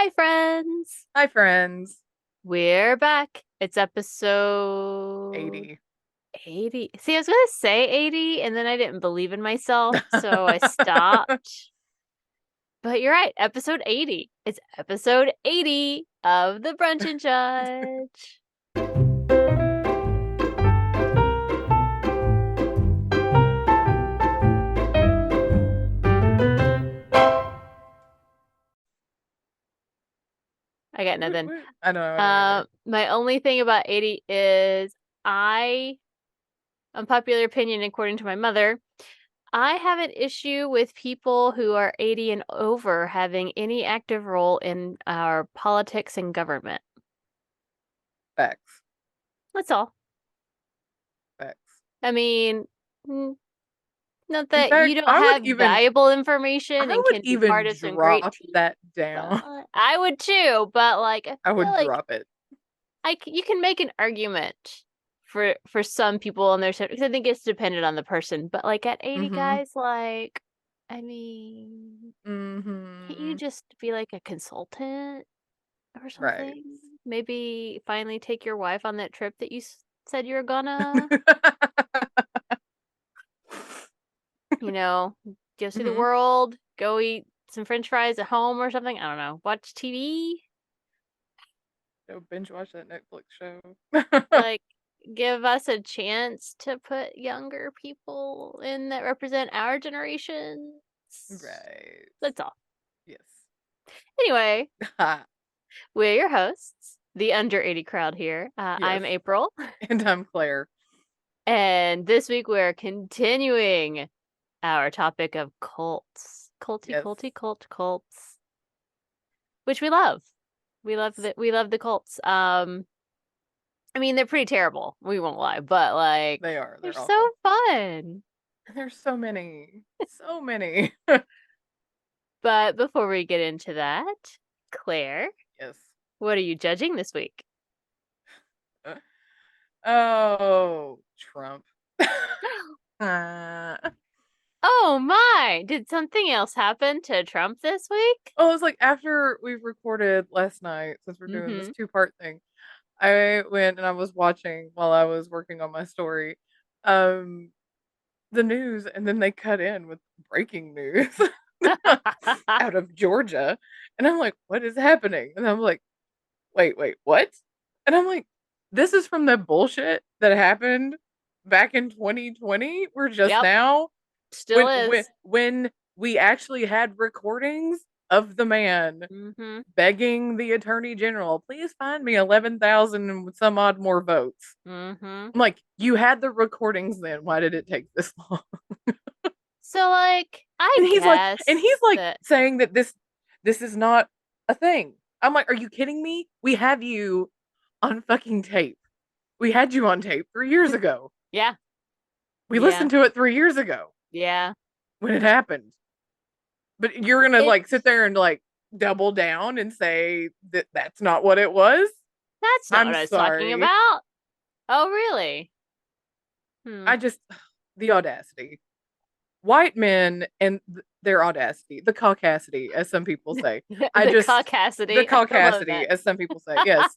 Hi, friends. Hi, friends. We're back. It's episode 80. 80. See, I was going to say 80, and then I didn't believe in myself, so I stopped. But you're right, episode 80. It's episode 80 of the Brunch and Judge. I got nothing. I don't know. My only thing about 80 is unpopular opinion according to my mother, I have an issue with people who are 80 and over having any active role in our politics and government. Facts. That's all. Facts. I mean, not In that you fact, don't have valuable information I and would can be part even of some great drop teams. that down. I would too, but like I I feel would like drop it. you can make an argument for some people on their side because I think it's dependent on the person. But like at 80 Mm-hmm. guys, like I mean, can't you Mm-hmm. just be like a consultant or Right. something? Maybe finally take your wife on that trip that you said you were gonna, you know, go see the Mm-hmm. world, go eat some French fries at home or something. I don't know. Watch TV. Go binge watch that Netflix show. Like, give us a chance to put younger people in that represent our generations. Right. That's all. Yes. Anyway, we're your hosts, the under 80 crowd here. Yes. I'm April. And I'm Claire. And this week we're continuing our topic of cults. Yes. Cults. Which we love. We love the cults. I mean they're pretty terrible. We won't lie, but like They are. they're They're so awful. fun. There's so many. So many. But before we get into that, Claire, Yes. what are you judging this week? Oh, Trump. Uh, Oh my! Did something else happen to Trump this week? oh, it's like after we recorded last night, since we're doing this Mm-hmm. two-part thing, I went and I was watching while I was working on my story, um, the news, and then they cut in with breaking news out of Georgia, and I'm like, what is happening? And I'm like, wait, what? And I'm like, this is from the bullshit that happened back in 2020. We're just Yep, now still is. when we actually had recordings of the man Mm-hmm. begging the attorney general, please find me 11,000 and some odd more votes. Mm-hmm. I'm like, you had the recordings then. Why did it take this long? So like, And I he's like, and guess he's like that saying that this is not a thing. I'm like, are you kidding me? We have you on fucking tape. We had you on tape 3 years ago. yeah, We yeah, listened to it 3 years ago yeah. when it happened. But you're gonna It like sit there and like double down and say that that's not what it was? that's not I'm what I was talking sorry. about. Oh, really? Hmm. I just the audacity. White men and their audacity, the caucasity, as some people say. I The just the caucasity. I love caucasity, that. as some people say. Yes,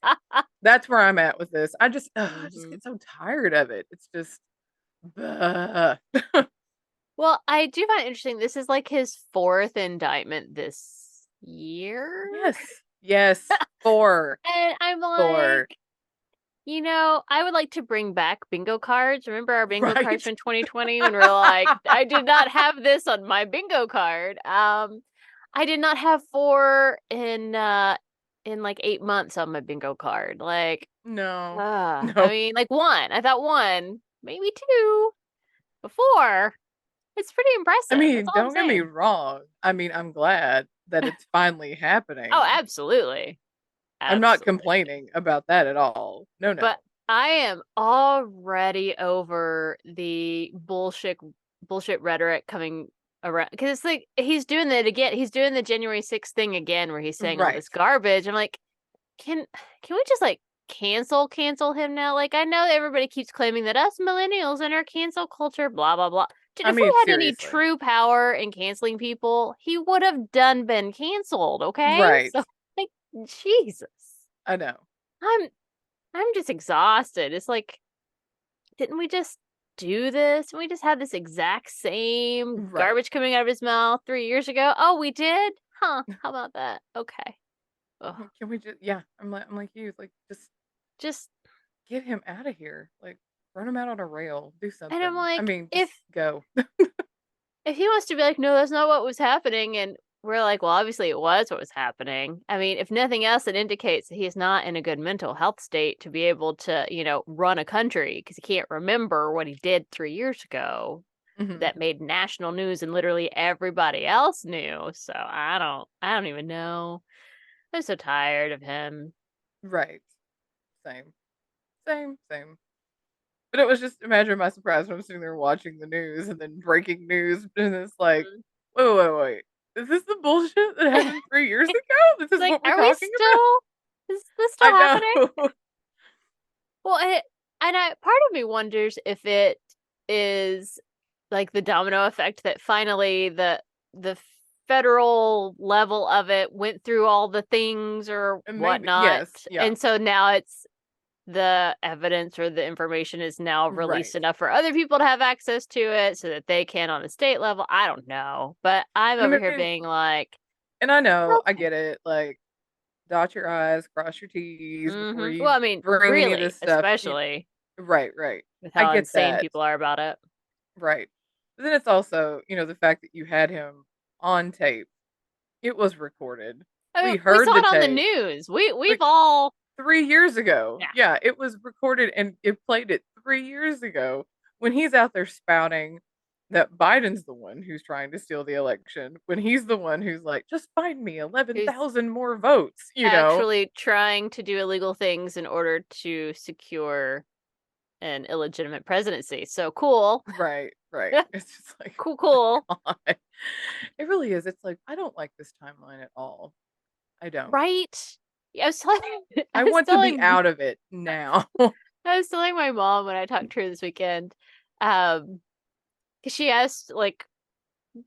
that's where I'm at with this. I just Hmm. get so tired of it. It's just, bleh. Well, I do find it interesting. This is like his fourth indictment this year. Yes, yes, four, And I'm four, like, I would like to bring back bingo cards. Remember our bingo cards right? from 2020 when we are like, I did not have this on my bingo card. I did not have four in like 8 months on my bingo card. Like, No, I no. mean, like one. I thought one, maybe two, before. It's pretty I impressive. That's mean, all I'm don't get me saying. wrong. I mean, I'm glad that it's finally Oh, happening. absolutely. I'm not Absolutely. complaining about that at all. No, But no. I am already over the bullshit retioric coming around because it's like he's doing that again. He's doing the January 6th thing again where he's saying all Right. this garbage. I'm like, can can we just like cancel him now? Like I know everybody keeps claiming that us millennials and our cancel culture, blah blah blah. Dude, I if we mean, had any seriously. true power in canceling people, he would have done been canceled, okay? Right. So like Jesus. I know. I'm I'm just exhausted. It's like, didn't we just do this? Didn't we just have this exact same Right. garbage coming out of his mouth 3 years ago? Oh, we did? Huh. How about that? Okay. Ugh. Can we just, yeah, I'm like you, like, just Just, get him out of here. Like, run him out on a rail. Do and I'm something. I like, mean, just if go. he wants to be like, no, that's not what was happening, and we're like, well, obviously it was what was happening. I mean, if nothing else, it indicates that he's not in a good mental health state to be able to, run a country because he can't remember what he did 3 years ago Mhm. that made national news and literally everybody else knew. So I don't even know. I'm so tired of him. Right. Same. Same, same. But it was just, imagine my surprise when I'm sitting there watching the news and then breaking news, and it's like, Mm. wait. Is this the bullshit that happened 3 years ago? This It's is like, what we're are we talking about? still? Is this still I happening? know. Well, part of me wonders if it is like the domino effect that finally the federal level of it went through all the things or And maybe, whatnot, yes, yeah. and so now it's the evidence or the information is now Right. released enough for other people to have access to it so that they can on the state level. I don't know, but I'm And over I here mean, being like, and I know, I okay. get it, like, dot your I's, cross your T's before Well, you I mean, bring any of really, this stuff. especially Right, right. with I how get insane that. people are about it. Right. But then it's also, the fact that you had him on tape. It was recorded. I mean, We we saw heard the it on the tape. news. We've Like, all 3 years ago. yeah. Yeah, it was recorded and it played it 3 years ago when he's out there spouting that Biden's the one who's trying to steal the election, when he's the one who's like, "Just find me Who's 11,000 more votes," you know? actually trying to do illegal things in order to secure an illegitimate presidency. So cool. Right, right. It's just like, Cool, cool. God. It really is. It's like, I don't like this timeline at all. I don't. Right? Yeah, I was telling I I was want to be telling out of it now. I was telling my mom when I talked to her this weekend, um, because she asked like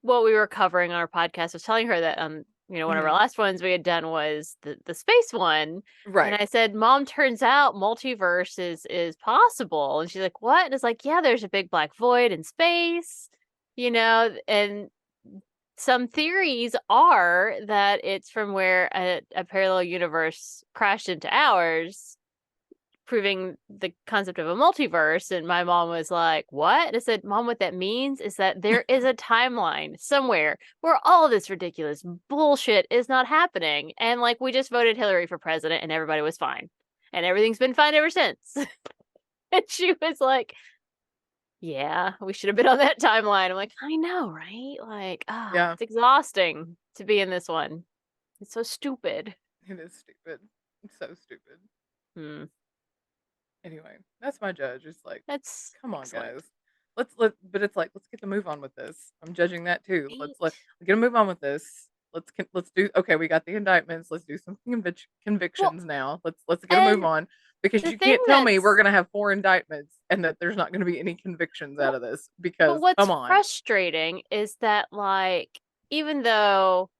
what we were covering on our podcast. I was telling her that one of our Mhm. last ones we had done was the space one. And Right. I said, Mom, turns out multiverse is possible. And she's like, what? And it's like, yeah, there's a big black void in space, and some theories are that it's from where a parallel universe crashed into ours, proving the concept of a multiverse. And my mom was like, what? And I said, Mom, what that means is that there is a timeline somewhere where all this ridiculous bullshit is not happening. And like, we just voted Hillary for president and everybody was fine. And everything's been fine ever since. And she was like, yeah, we should have been on that timeline. I'm like, I know, right? Like, Yeah, it's exhausting to be in this one. It's so stupid. it is stupid. It's so stupid. Hmm. Anyway, that's my judge. It's like, That's come on, excellent. guys. But it's like, let's get the move on with this. I'm judging that too. Let's Right. get a move on with this. Let's do. Okay, we got the indictments. Let's do some Well, convictions now. Let's get a move and on because the you thing can't tell me we're that's gonna have 4 indictments and that there's not gonna be any convictions out well, of this but because what's come on. frustrating is that, like, even though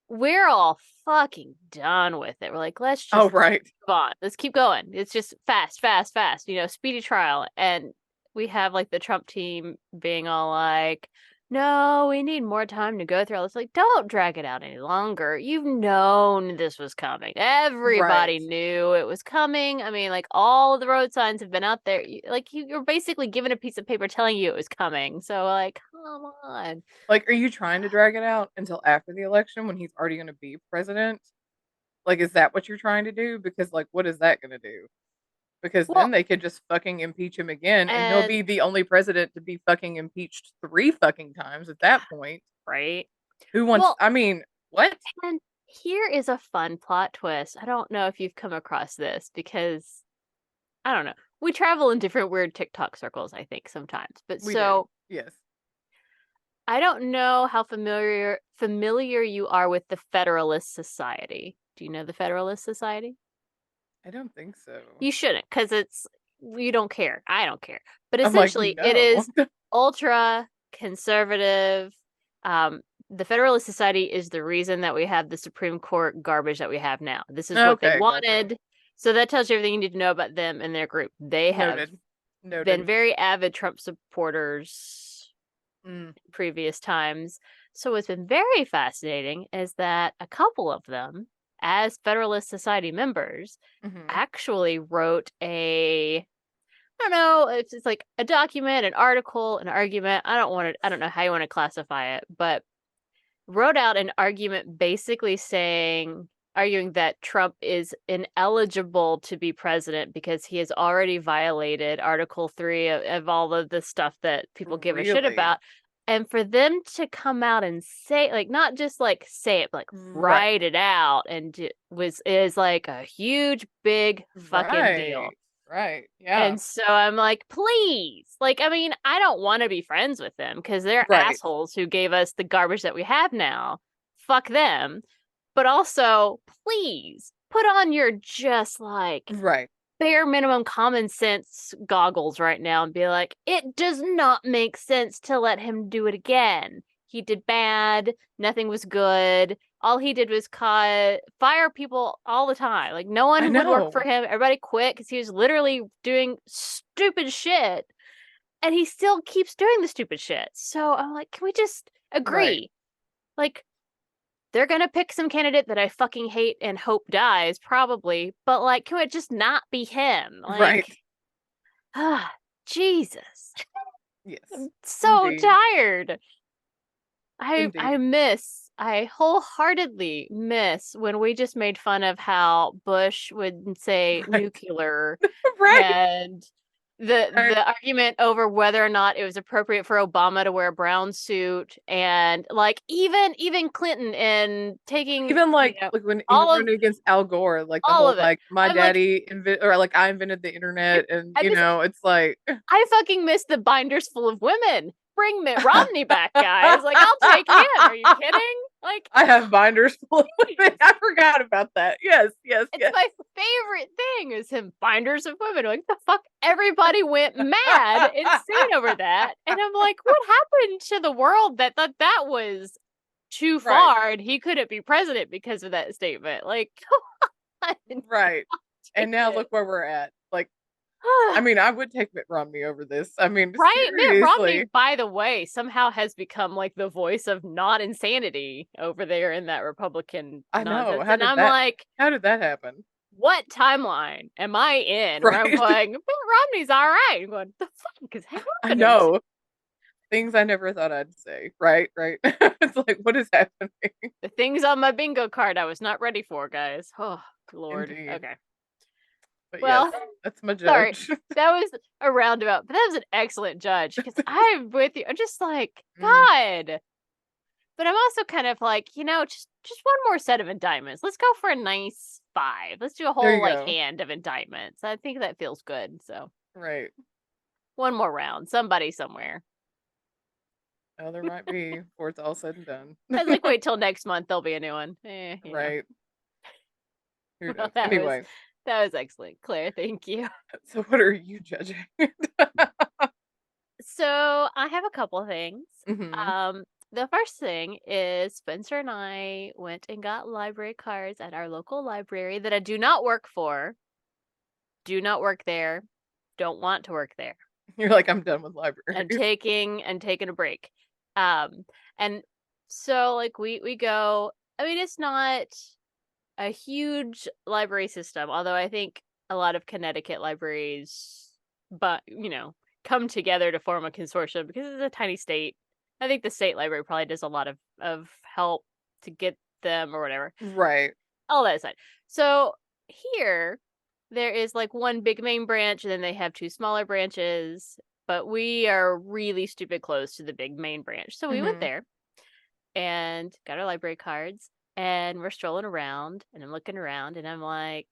we're all fucking done with it, we're like, let's Oh just right, move on. Let's keep going. It's just fast, fast, fast, speedy trial. And we have like the Trump team being all like, no, we need more time to go through all this. Like, don't drag it out any longer. You've known this was coming. right. Everybody knew it was coming. I mean, like, all of the road signs have been out there. You're basically given a piece of paper telling you it was coming. So, like, come on. Like, are you trying to drag it out until after the election when he's already gonna be president? Like, is that what you're trying to do? Because, like, what is that gonna do? Because then Well, they could just fucking impeach him again, and he'll and be the only president to be fucking impeached 3 fucking times at that point. right. Who wants, Well, I mean, what? and here is a fun plot twist. I don't know if you've come across this because I don't know. We travel in different weird TikTok circles, I think, sometimes. But We do. so Yes. I don't know how familiar you are with the Federalist Society. Do you know the Federalist Society? I don't think so. You shouldn't, because it's you don't care. I don't care. But I'm like, essentially, it "No." is ultra conservative. Um, the Federalist Society is the reason that we have the Supreme Court garbage that we have now. This is what they Okay, gotcha. wanted. So that tells you everything you need to know about them and their group. They have Noted. been Noted. very avid Trump supporters Mm. in previous times. So what's been very fascinating is that a couple of them, as Federalist Society members, Mhm. actually wrote I don't know, it's like a document, an article, an argument. I don't know how you want to classify it, but wrote out an argument basically arguing that Trump is ineligible to be president because he has already violated Article 3 of all of the stuff that people give a shit Really? about. And for them to come out and say, like, not just like say it, but like Right. write it out is like a huge, big fucking deal. Right. Right. Yeah. And so I'm like, please. Like, I mean, I don't want to be friends with them because they're Right. assholes who gave us the garbage that we have now. Fuck them. But also, please put on your just like Right. bare minimum common sense goggles right now and be like, it does not make sense to let him do it again. He did bad. Nothing was good. All he did was fire people all the time. Like, no I one would work for know. him. Everybody quit because he was literally doing stupid shit. And he still keeps doing the stupid shit. So I'm like, can we just Right. agree? Like, they're gonna pick some candidate that I fucking hate and hope dies, probably. But like, can it just not be him? Right. Like, ah, Jesus, Yes. I'm so Indeed. tired. Indeed. I wholeheartedly miss when we just made fun of how Bush would say Right. nuclear Right. and Right. the argument over whether or not it was appropriate for Obama to wear a brown suit and like even Clinton and taking, Even you know, like when he was all of running against Al Gore, like the all whole of it. like my I'm like, daddy or like I invented the internet, and I just it's like I fucking miss the binders full of women. Bring Mitt Romney back, guys. Like, I'll take him. Are you kidding? Like, I have binders full of women. please. I forgot about that. Yes, yes, It's yes. my favorite thing is him binders of women. Like, the fuck? Everybody went mad, insane over that. And I'm like, what happened to the world that thought that was too Right, far and he couldn't be president because of that statement? Like, come on. right. And Take now it. look where we're at. Like, I mean, I would take Mitt Romney over this. I mean, Right? Mitt Romney, seriously. by the way, somehow has become like the voice of not insanity over there in that Republican I know. nonsense. And I'm like, How did that happen? what timeline am I in where I'm Right. going, Mitt Romney's all right? I'm going, the fuck is I happening to know. Things I never thought I'd say. Right, right. It's like, what is happening? the things on my bingo card I was not ready for, guys? Oh, Lord. Indeed. Okay. But yes, Well, that's my sorry. judge. That was a roundabout, but that was an excellent judge because I'm with you. I'm just like, Mm, God. But I'm also kind of like, just one more set of indictments. Let's go for a nice 5. Let's do a there whole you like go. hand of indictments. I think that feels good. So Right. one more round, somebody somewhere. Well, there might be before it's all said and done. I was like, wait till next month. There'll be a new one. Right. Who Well, knows? Anyway, that was excellent, Claire. Thank you. so what are you judging? So I have a couple things. Hmm. Um, the first thing is Spencer and I went and got library cards at our local library that I do not work for. Do not work there. Don't want to work there. You're like, I'm done with And libraries. taking a break. And so like we go. I mean, it's not a huge library system, although I think a lot of Connecticut libraries, but come together to form a consortium because it's a tiny state. I think the state library probably does a lot of help to get them or whatever. Right. All that aside. So here there is like one big main branch and then they have 2 smaller branches, but we are really stupid close to the big main branch. So we went Hmm. there and got our library cards and we're strolling around and I'm looking around and I'm like,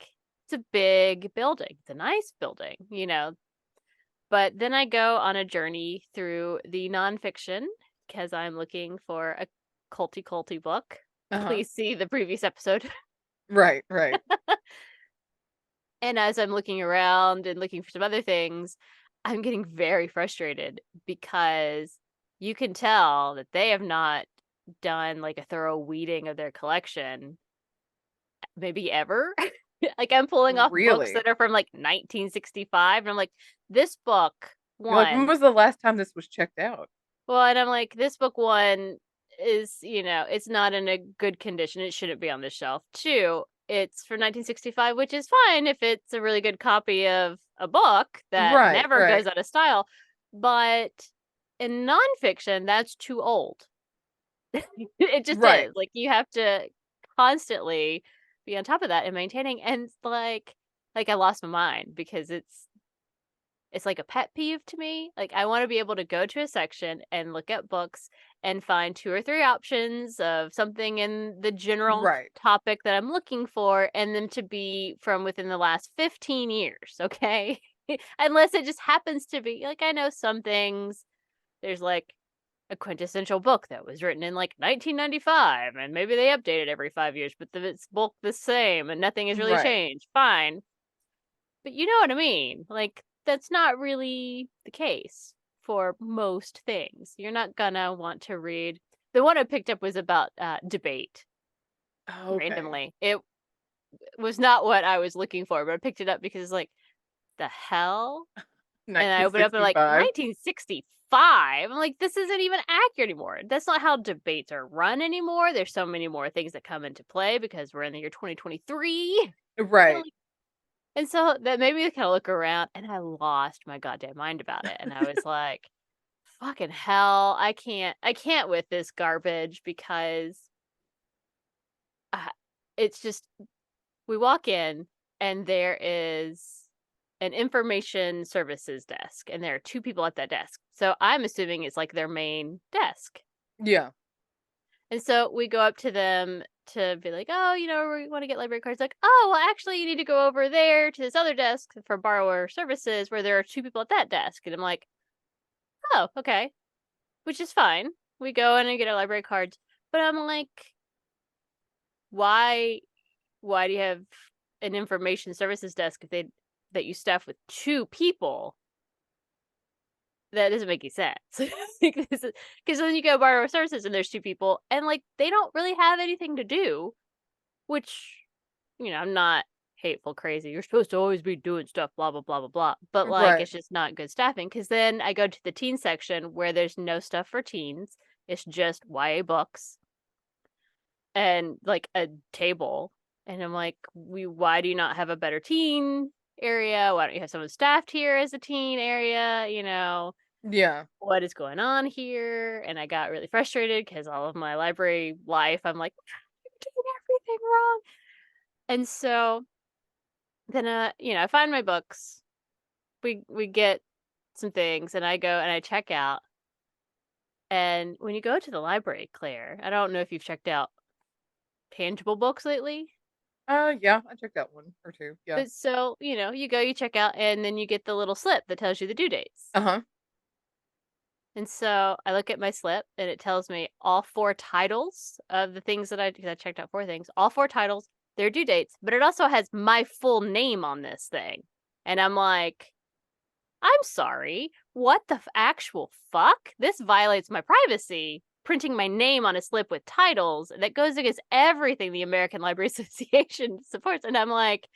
it's a big building. It's a nice building. But then I go on a journey through the nonfiction because I'm looking for a culty book. Uh-huh. Please see the previous episode. Right, right. And as I'm looking around and looking for some other things, I'm getting very frustrated because you can tell that they have not done like a thorough weeding of their collection maybe ever. Like I'm pulling off books Really? that are from like 1965 and I'm like, this book You're like, when one. was the last time this was checked out? Well, and I'm like, this book one is, it's not in a good condition. It shouldn't be on the shelf. Two, it's from 1965, which is fine if it's a really good copy of a book that Right, never right, goes out of style. But in nonfiction, that's too old. It just right, is. Like you have to constantly be on top of that and maintaining. And like I lost my mind because it's like a pet peeve to me. Like I want to be able to go to a section and look at books and find two or three options of something in the general right, topic that I'm looking for and them to be from within the last 15 years, okay? Unless it just happens to be like I know some things there's like a quintessential book that was written in like 1995 and maybe they update it every 5 years, but it's bulk the same and nothing has really right. changed. Fine. But you know what I mean? Like, that's not really the case for most things. You're not gonna want to read. The one I picked up was about debate Okay. randomly. It was not what I was looking for, but I picked it up because, like, the hell? And I opened up and, like, 1965. 1965. I'm like, this isn't even accurate anymore. That's not how debates are run anymore. There's so many more things that come into play because we're in the year 2023. And Right. And so that made me kind of look around and I lost my goddamn mind about it. And I was like, fucking hell, I can't with this garbage because uh, it's just, we walk in and there is an information services desk and there are two people at that desk. So I'm assuming it's like their main desk. Yeah. And so we go up to them to be like, oh, we want to get library cards. Like, oh, well, actually, you need to go over there to this other desk for borrower services where there are two people at that desk. And I'm like, oh, okay, which is fine. We go in and get our library cards. But I'm like, why? Why do you have an information services desk if that you staff with two people? That doesn't make any sense. Because then you go borrower services and there's two people and like they don't really have anything to do. Which, I'm not hateful, crazy. You're supposed to always be doing stuff, blah, blah, blah, blah, blah. But, like, Right. it's just not good staffing. Because then I go to the teen section where there's no stuff for teens. It's just YA books and, like, a table. And I'm like, why do you not have a better teen area? Why don't you have someone staffed here as a teen area? Yeah. What is going on here? And I got really frustrated because all of my library life, I'm like, you're doing everything wrong. And so then I find my books. We get some things and I go and I check out. And when you go to the library, Claire, I don't know if you've checked out tangible books lately. Yeah, I checked out one or two. Yeah. But so, you go, you check out, and then you get the little slip that tells you the due dates. Uh-huh. And so I look at my slip and it tells me all four titles of the things that because I checked out four things, all four titles, their due dates, but it also has my full name on this thing. And I'm like, I'm sorry. What the actual fuck? This violates my privacy. Printing my name on a slip with titles that goes against everything the American Library Association supports. And I'm like,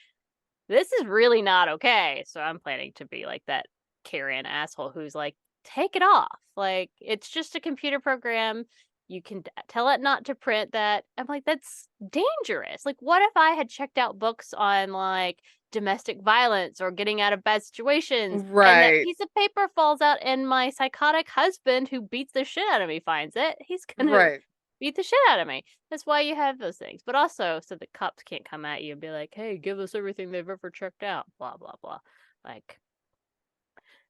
this is really not okay. So I'm planning to be like that Karen asshole who's like, take it off. Like, it's just a computer program. You can tell it not to print that. I'm like, that's dangerous. Like, what if I had checked out books on like domestic violence or getting out of bad situations and that Right. piece of paper falls out and my psychotic husband who beats the shit out of me finds it? He's gonna Right. beat the shit out of me. That's why you have those things. But also so the cops can't come at you and be like, hey, give us everything they've ever checked out. Blah, blah, blah. Like,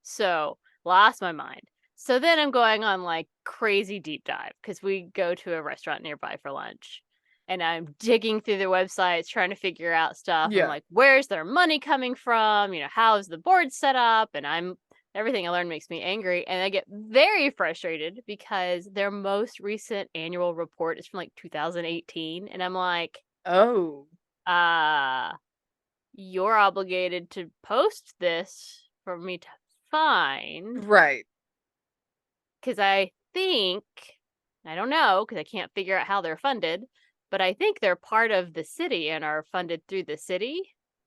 so lost my mind. So then I'm going on like crazy deep dive because we go to a restaurant nearby for lunch. And I'm digging through their websites, trying to figure out stuff. I'm Yeah. like, where's their money coming from? How's the board set up? And everything I learned makes me angry. And I get very frustrated because their most recent annual report is from like 2018. And I'm like, Oh. uh, you're obligated to post this for me to find. Right. Because I think I don't know because I can't figure out how they're funded, but I think they're part of the city and are funded through the city,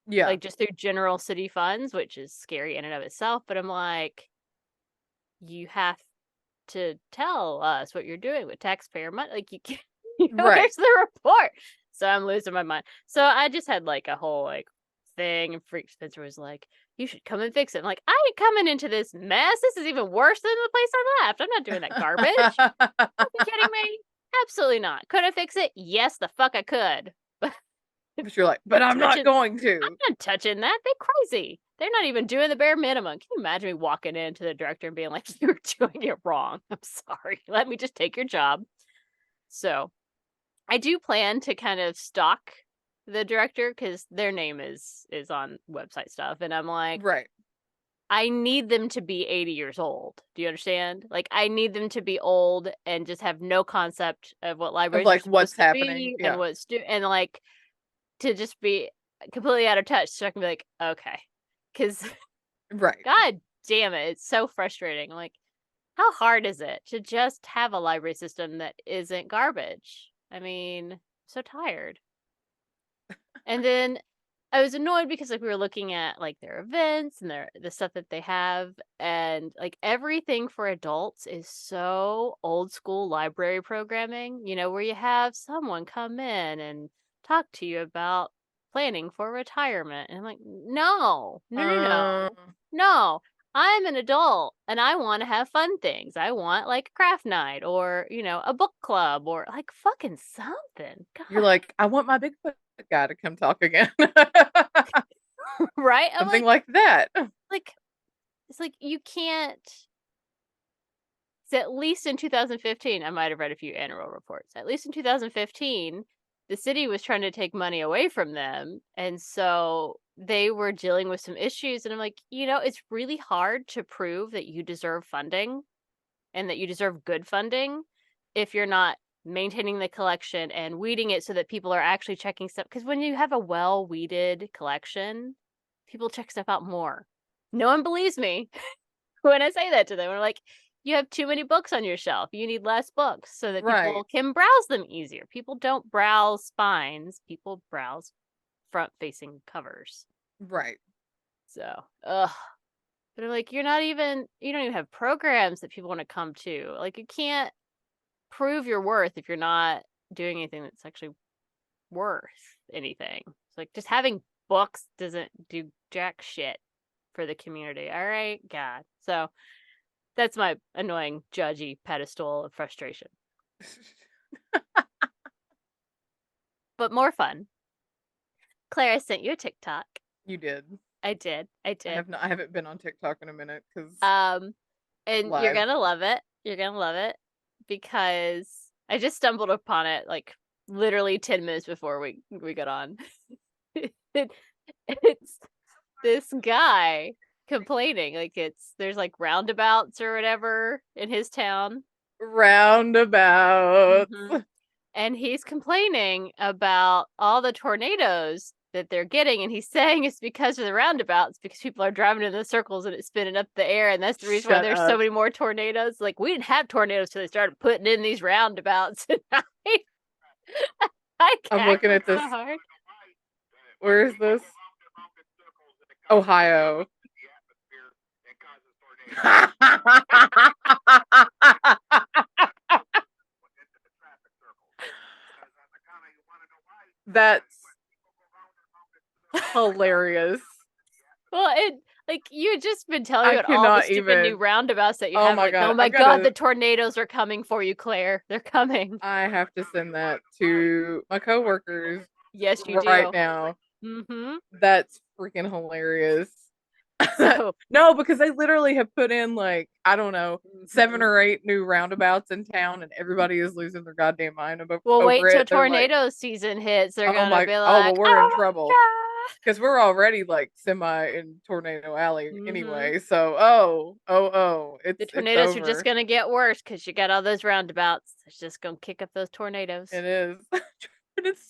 Yeah. like just through general city funds, which is scary in and of itself. But I'm like, you have to tell us what you're doing with taxpayer money. Like, you can't, Right. here's the report. So I'm losing my mind. So I just had like a whole like thing, and Freak Spencer was like, you should come and fix it. I'm like, I ain't coming into this mess. This is even worse than the place I left. I'm not doing that garbage. Are you kidding me? Absolutely not. Could I fix it? Yes, the fuck I could. But But you're like, but I'm not touching, going I'm to. not touching that. They're crazy. They're not even doing the bare minimum. Can you imagine me walking into the director and being like, you're doing it wrong. I'm sorry. Let me just take your job. So I do plan to kind of stalk the director because their name is on website stuff. And I'm like, Right. I need them to be 80 years old. Do you understand? Like, I need them to be old and just have no concept of what Of libraries are like what's supposed to happening. be and Yeah. and like to just be completely out of touch. So I can be like, okay, because Right. God damn it, it's so frustrating. Like, how hard is it to just have a library system that isn't garbage? I mean, I'm so tired. And then I was annoyed because like we were looking at like their events and the stuff that they have, and like everything for adults is so old school library programming, where you have someone come in and talk to you about planning for retirement. And I'm like, no, no, no, Uh, no, no. I'm an adult and I want to have fun things. I want like a craft night or, a book club or like fucking something. you're God. like, I want my Bigfoot guy to come talk again. Right? I'm Something like that. like it's like you can't. So at least in 2015, I might have read a few annual reports. At least in 2015, the city was trying to take money away from them, and so they were dealing with some issues. And I'm like, it's really hard to prove that you deserve funding and that you deserve good funding if you're not maintaining the collection and weeding it so that people are actually checking stuff. Because when you have a well weeded collection, people check stuff out more. No one believes me when I say that to them. We're like, you have too many books on your shelf. You need less books so that Right. people can browse them easier. People don't browse spines, people browse front facing covers. Right. So, ugh. But I'm like, you don't even have programs that people want to come to. Like, you can't prove your worth if you're not doing anything that's actually worth anything. It's like just having books doesn't do jack shit for the community. All right, God. So that's my annoying judgy pedestal of frustration. But more fun. Claire, I sent you a TikTok. You did. I did. I did. I haven't been on TikTok in a minute because Um, and you're live. gonna love it. You're gonna love it because I just stumbled upon it like literally 10 minutes before we got on. It's this guy complaining like there's like roundabouts or whatever in his town. Roundabouts. Hmm. And he's complaining about all the tornadoes that they're getting, and he's saying it's because of the roundabouts, because people are driving in the circles and it's spinning up the air, and that's the reason why Shut there's so up. many more tornadoes. Like, we didn't have tornadoes till they started putting in these roundabouts. I I'm looking cackled at this. so hard. Where is this? Ohio. That's hilarious. Well, like you had just been telling me I about all the cannot stupid new even. roundabouts that you Oh have. my Like, oh god. my god, the tornadoes are coming for you, Claire. They're coming. I have to send that to my coworkers Yes, you right do. now. Mm-hmm. That's freaking hilarious. So, No, because they literally have put in like, I don't know, 7 mhm. or 8 new roundabouts in town and everybody is losing their goddamn mind Well, over wait till it. They're like, tornado season hits. They're oh gonna my, be oh well, like, we're in oh trouble my because we're already like semi in tornado alley god. Mm-hmm. anyway. So The it's tornadoes are just over. gonna get worse because you got all those roundabouts. It's just gonna kick up those tornadoes. It is. And it's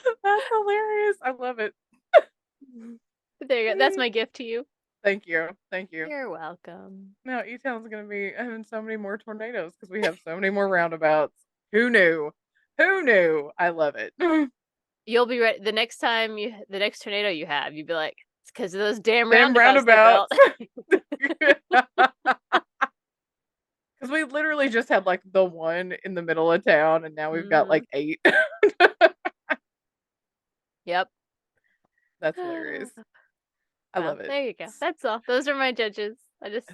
so that's hilarious. I love it. But there you go. That's my gift to you. Thank you. Thank you. You're welcome. Now, E-Town's gonna be having so many more tornadoes because we have so many more roundabouts. Who knew? Who knew? I love it. You'll be ready the next time the next tornado you have, you'd be like, "It's because of those damn Damn roundabouts they built." roundabouts. Because we literally just had like the one in the middle of town, and now we've got Mhm. like 8. Yep. That's hilarious. I Well, love it. there you go. That's all. Those are my judges. I just,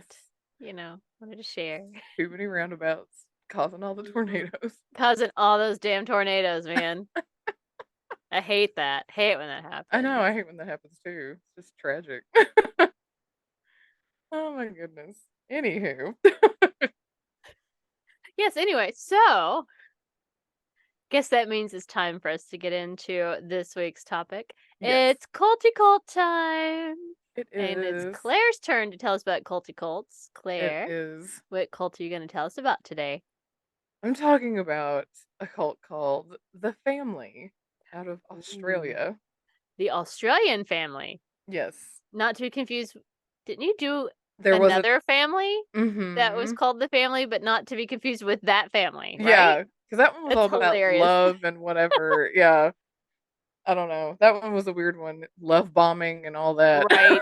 wanted to share. Too many roundabouts causing all the Mhm. tornadoes. Causing all those damn tornadoes, man. I hate that. Hate when that I know. happens. I hate when that happens too. It's just tragic. Oh my goodness. Anywho, Yes, anyway, so guess that means it's time for us to get into this week's topic. yes, It's culty cult time. it And it's is. Claire's turn to tell us about culty cults. It Claire, is. what cult are you going to tell us about today? I'm talking about a cult called The Family out of Ooh. Australia. The Australian family. Yes. Not to be confused. Didn't you do There was a another family that was mhm. called the family, but not to be confused with that family, right? Yeah, because that one was That's all about hilarious. love and whatever. Yeah. I don't know. That one was a weird one. Love bombing and all that. Right.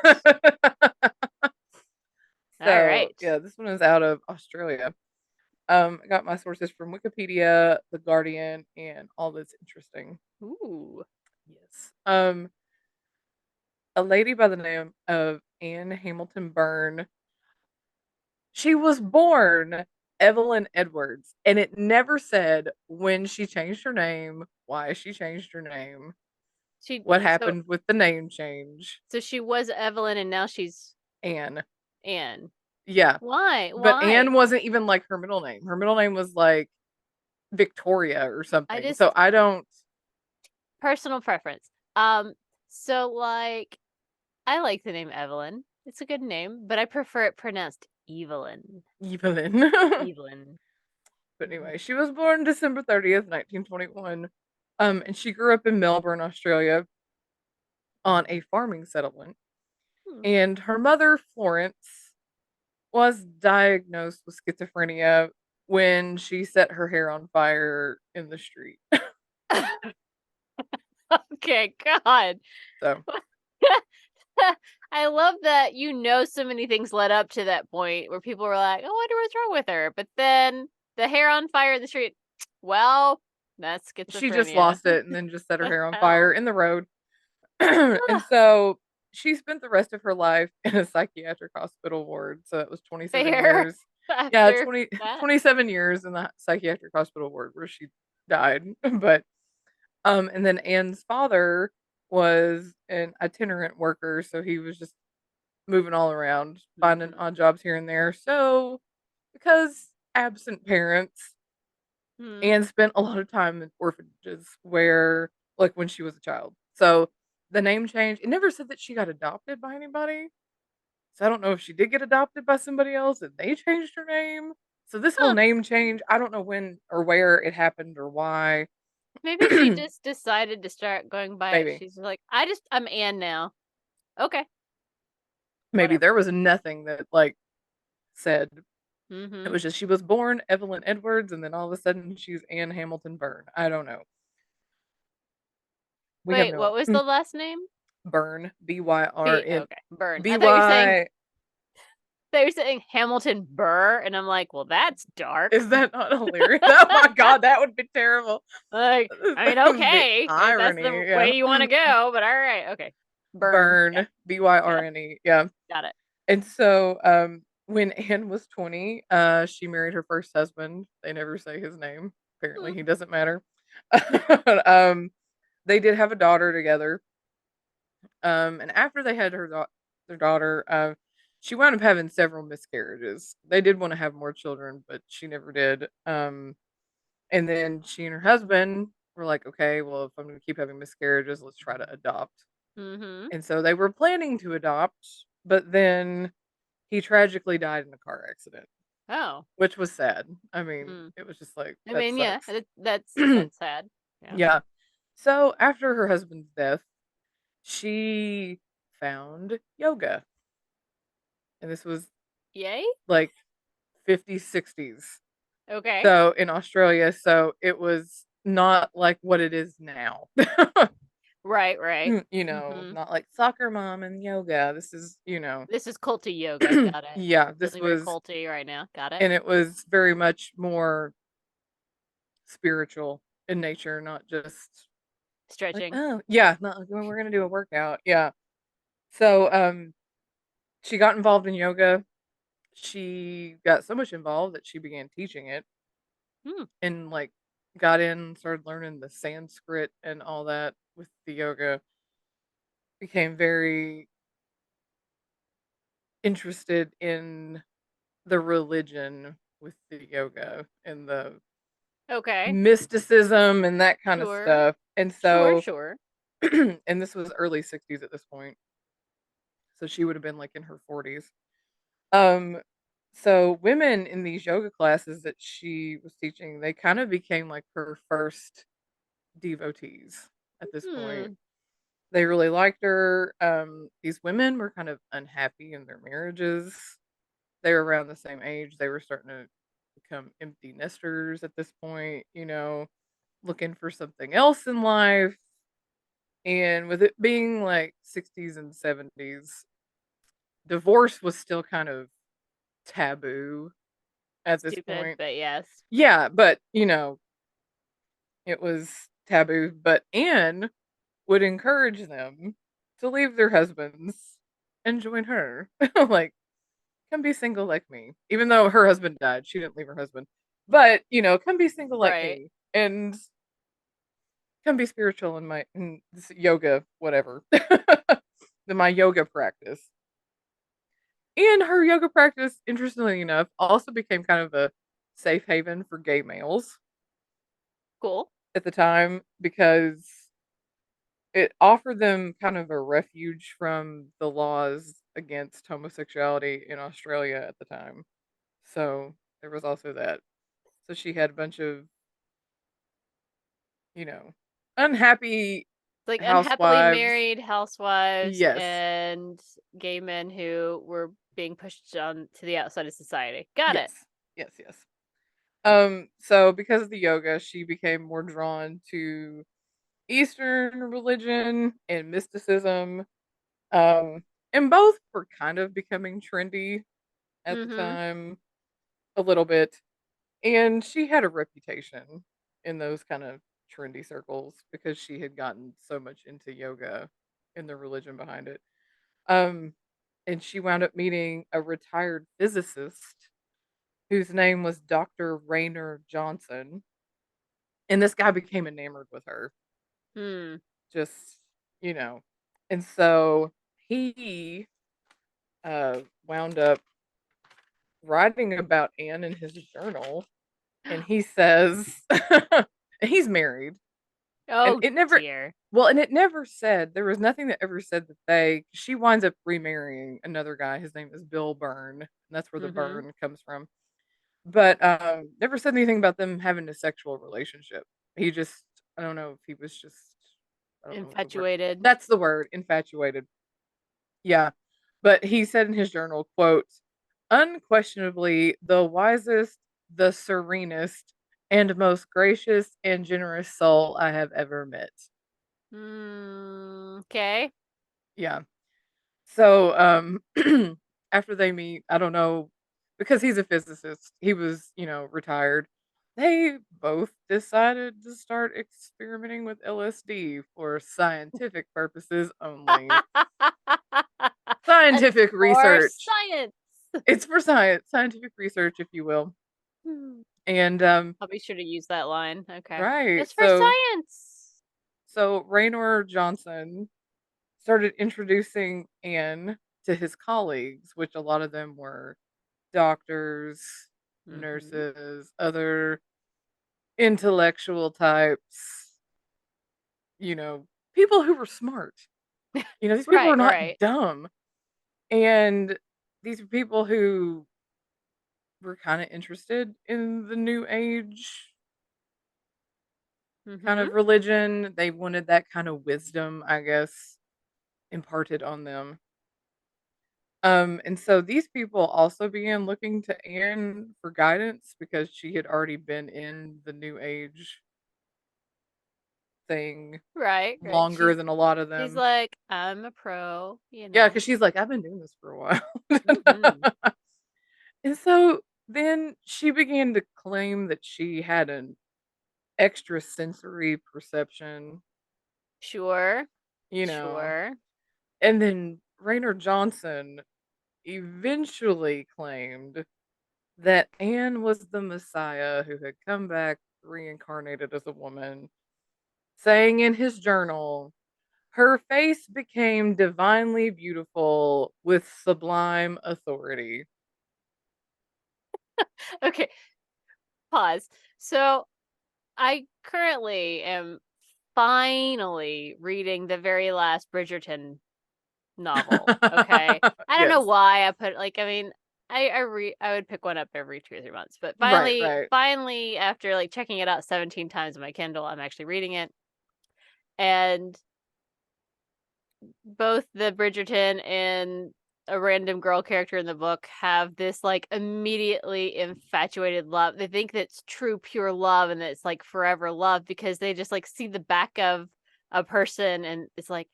All So, right. yeah, this one is out of Australia. I got my sources from Wikipedia, The Guardian, and all that's interesting. Ooh. Yes. A lady by the name of Anne Hamilton Byrne. She was born Evelyn Edwards, and it never said when she changed her name, why she changed her name, She what so happened with the name change. so she was Evelyn and now she's Anne. Anne. Yeah. Why? But Why? Anne wasn't even like her middle name. Her middle name was like Victoria or I something. So just I don't personal preference. So like I like the name Evelyn. It's a good name, but I prefer it pronounced Evelyn. even. Evelyn. But Mhm. anyway, she was born December 30th, 1921. And she grew up in Melbourne, Australia on a farming settlement. Hmm. And her mother, Florence, was diagnosed with schizophrenia when she set her hair on fire in the street. Okay, God. So I love that so many things led up to that point where people were like, "I wonder what's wrong with her." But then the hair on fire in the street. Well, that's she just schizophrenia. lost it and then just set her The hair on fire hell? in the road. And so she spent the rest of her life in a psychiatric hospital ward. So it was 27 Fair years. Yeah, after 20, that. 27 years in the psychiatric hospital ward where she died. But and then Anne's father was an itinerant worker, so he was just moving all around, finding Mhm. odd jobs here and there. So because absent parents, Hmm. Anne spent a lot of time in orphanages where like when she was a child. So the name change, it never said that she got adopted by anybody. So I don't know if she did get adopted by somebody else and they changed her name. So this whole Huh. name change, I don't know when or where it happened or why. Maybe she just decided to start going by it. Maybe. She's like, I'm Anne now. Okay, Maybe whatever. there was nothing that like said it Mm-hmm. was just she was born Evelyn Edwards and then all of a sudden she's Anne Hamilton Byrne. I don't know. We have Wait, no what was the last name? Byrne, B-Y-R-N Okay, Burn. B Y. They were saying Hamilton Burr, and I'm like, well, that's dark. Is that not hilarious? Oh my god, that would be terrible. Like, I mean, That would be okay, if that's the irony, way yeah. you want to go, but all right, okay. Burn. Yeah, Burn, yeah, Byrne, yeah. got it. And so, when Anne was 20, she married her first husband. They never say his name. Apparently, Hmm. he doesn't matter. um, they did have a daughter together. And after they had their daughter, she wound up having several miscarriages. They did want to have more children, but she never did. And then she and her husband were like, okay, well, if I'm going to keep having miscarriages, let's try to adopt. Mm-hmm. And so they were planning to adopt, but then he tragically died in a car accident, Oh. which was sad. I mean, Mm. it was just like, I that mean, yeah, sucks. that's sad. Yeah. Yeah. So after her husband's death, she found yoga. and this was Yay? like 50s, 60s. Okay. So in Australia, so it was not like what it is now. Right, right. Mhm. Not like soccer mom and yoga. This is, This is culty yoga, got it. yeah, this Feeling very was, culty right now, got it. and it was very much more spiritual in nature, not just like, Stretching. oh, yeah, not like, well, we're going to do a workout. Yeah. So, she got involved in yoga. She got so much involved that she began teaching it Hmm, and like got in, started learning the Sanskrit and all that with the yoga. Became very interested in the religion with the yoga and the okay. mysticism and that kind of Sure. stuff. And Sure, so, sure. and this was early 60s at this point. So she would have been like in her 40s. Um, so women in these yoga classes that she was teaching, they kind of became like her first devotees at this point. Hmm, They really liked her. These women were kind of unhappy in their marriages. They were around the same age. They were starting to become empty nesters at this point, looking for something else in life. And with it being like 60s and 70s, divorce was still kind of taboo at this stupid, point. but yes. Yeah, but it was taboo. But Anne would encourage them to leave their husbands and join her. Like, come be single like me. Even though her husband died, she didn't leave her husband. But, come be single like Right. me and come be spiritual in this yoga, whatever. In my yoga practice. And her yoga practice, interestingly enough, also became kind of a safe haven for gay males Cool. at the time because it offered them kind of a refuge from the laws against homosexuality in Australia at the time. So there was also that. So she had a bunch of, you know, unhappy It's like unhappily housewives. married housewives Yes. and gay men who were being pushed on to the outside of society. Got it. Yes. Yes, yes. So because of the yoga, she became more drawn to Eastern religion and mysticism. Um, and both were kind of becoming trendy at the Mhm. time, a little bit. And she had a reputation in those kind of trendy circles because she had gotten so much into yoga and the religion behind it. Um, and she wound up meeting a retired physicist whose name was Dr. Raynor Johnson. And this guy became enamored with her, Hmm. just, you know. And so he wound up writing about Anne in his journal. And he says, and he's married. And Oh it never, dear. well, and it never said, there was nothing that ever said that she winds up remarrying another guy. His name is Bill Byrne. And that's where the Mhm. Byrne comes from. But never said anything about them having a sexual relationship. He just, I don't know if he was just, I don't know what the word, Infatuated. that's the word, infatuated. Yeah. But he said in his journal, quote, unquestionably the wisest, the serenest, and most gracious and generous soul I have ever met. Mm, okay. Yeah. So, after they meet, I don't know, because he's a physicist, he was, retired. They both decided to start experimenting with LSD for scientific purposes only. And Scientific for research. science. It's for scientific research, if you will. Hmm. And I'll be sure to use that line. Okay. right, It's for so science. Raynor Johnson started introducing Anne to his colleagues, which a lot of them were doctors, Mhm. nurses, other intellectual types, you know, people who were smart. These people were Right, not right. dumb. And these were people who were kind of interested in the new age kind Mhm. of religion. They wanted that kind of wisdom, I guess, imparted on them. And so these people also began looking to Anne for guidance because she had already been in the New Age thing Right, right. longer than a lot of She's them. like, I'm a pro, you Yeah, know. because she's like, I've been doing this for a Mhm. while. And so then she began to claim that she had an extrasensory perception, Sure. you know. Sure. And then Raynor Johnson eventually claimed that Anne was the Messiah who had come back reincarnated as a woman, saying in his journal, her face became divinely beautiful with sublime authority. Okay, pause. So I currently am finally reading the very last Bridgerton novel. Okay. I don't know Yes. why I put like I mean I would pick one up every 2 or 3 months, but Right, finally right. finally after like checking it out 17 times on my Kindle, I'm actually reading it. And both the Bridgerton and a random girl character in the book have this like immediately infatuated love. They think that's true, pure love and that it's like forever love because they just like see the back of a person and it's like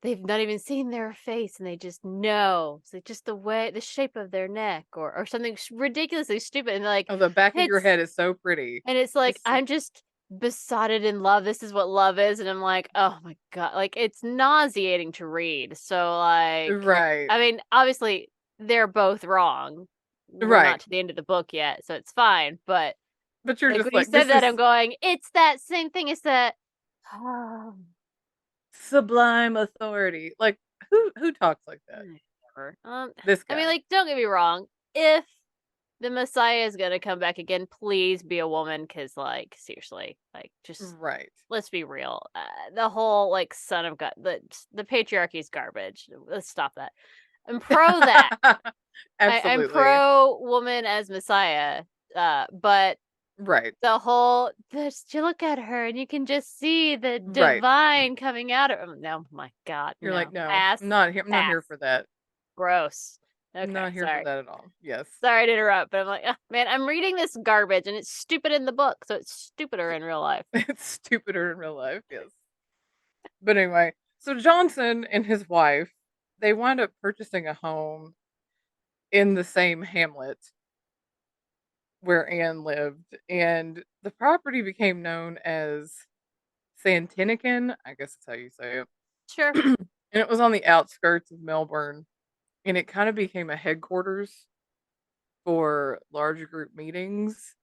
they've not even seen their face and they just know. It's like just the way, the shape of their neck or something ridiculously stupid. And they're like, Oh, the back of your it's head is so pretty. and it's like, It's I'm just besotted in love. This is what love is. And I'm like, oh my God. Like, it's nauseating to read. So, like, right. I mean, obviously, they're both wrong. We're not Right. to the end of the book yet. So it's fine. But, But you're like, just when you like, said this that, I'm is going, it's that same thing. It's that. sublime authority. Like who talks like that? Whatever. This I mean, guy. like, don't get me wrong. If the Messiah is gonna come back again, please be a woman. Cause, like, seriously, like, just Right. let's be real. The whole like son of God, the patriarchy is garbage. Let's stop that. I'm pro that. I'm Absolutely. pro woman as Messiah. But Right. the whole just you look at her and you can just see the Right. divine coming out of her. No, my God, You're like, no. no, Pass, I'm not pass. here for that. Gross. I'm Okay, not here for sorry. that at all. Yes. Sorry to interrupt, but I'm like, "Ugh, man, I'm reading this garbage and it's stupid in the book, so it's stupider in real life." It's stupider in real life, yes. But anyway, so Johnson and his wife, they wind up purchasing a home in the same hamlet where Anne lived, and the property became known as Santinican, I guess that's how you say it. Sure. And it was on the outskirts of Melbourne, and it kind of became a headquarters for large group meetings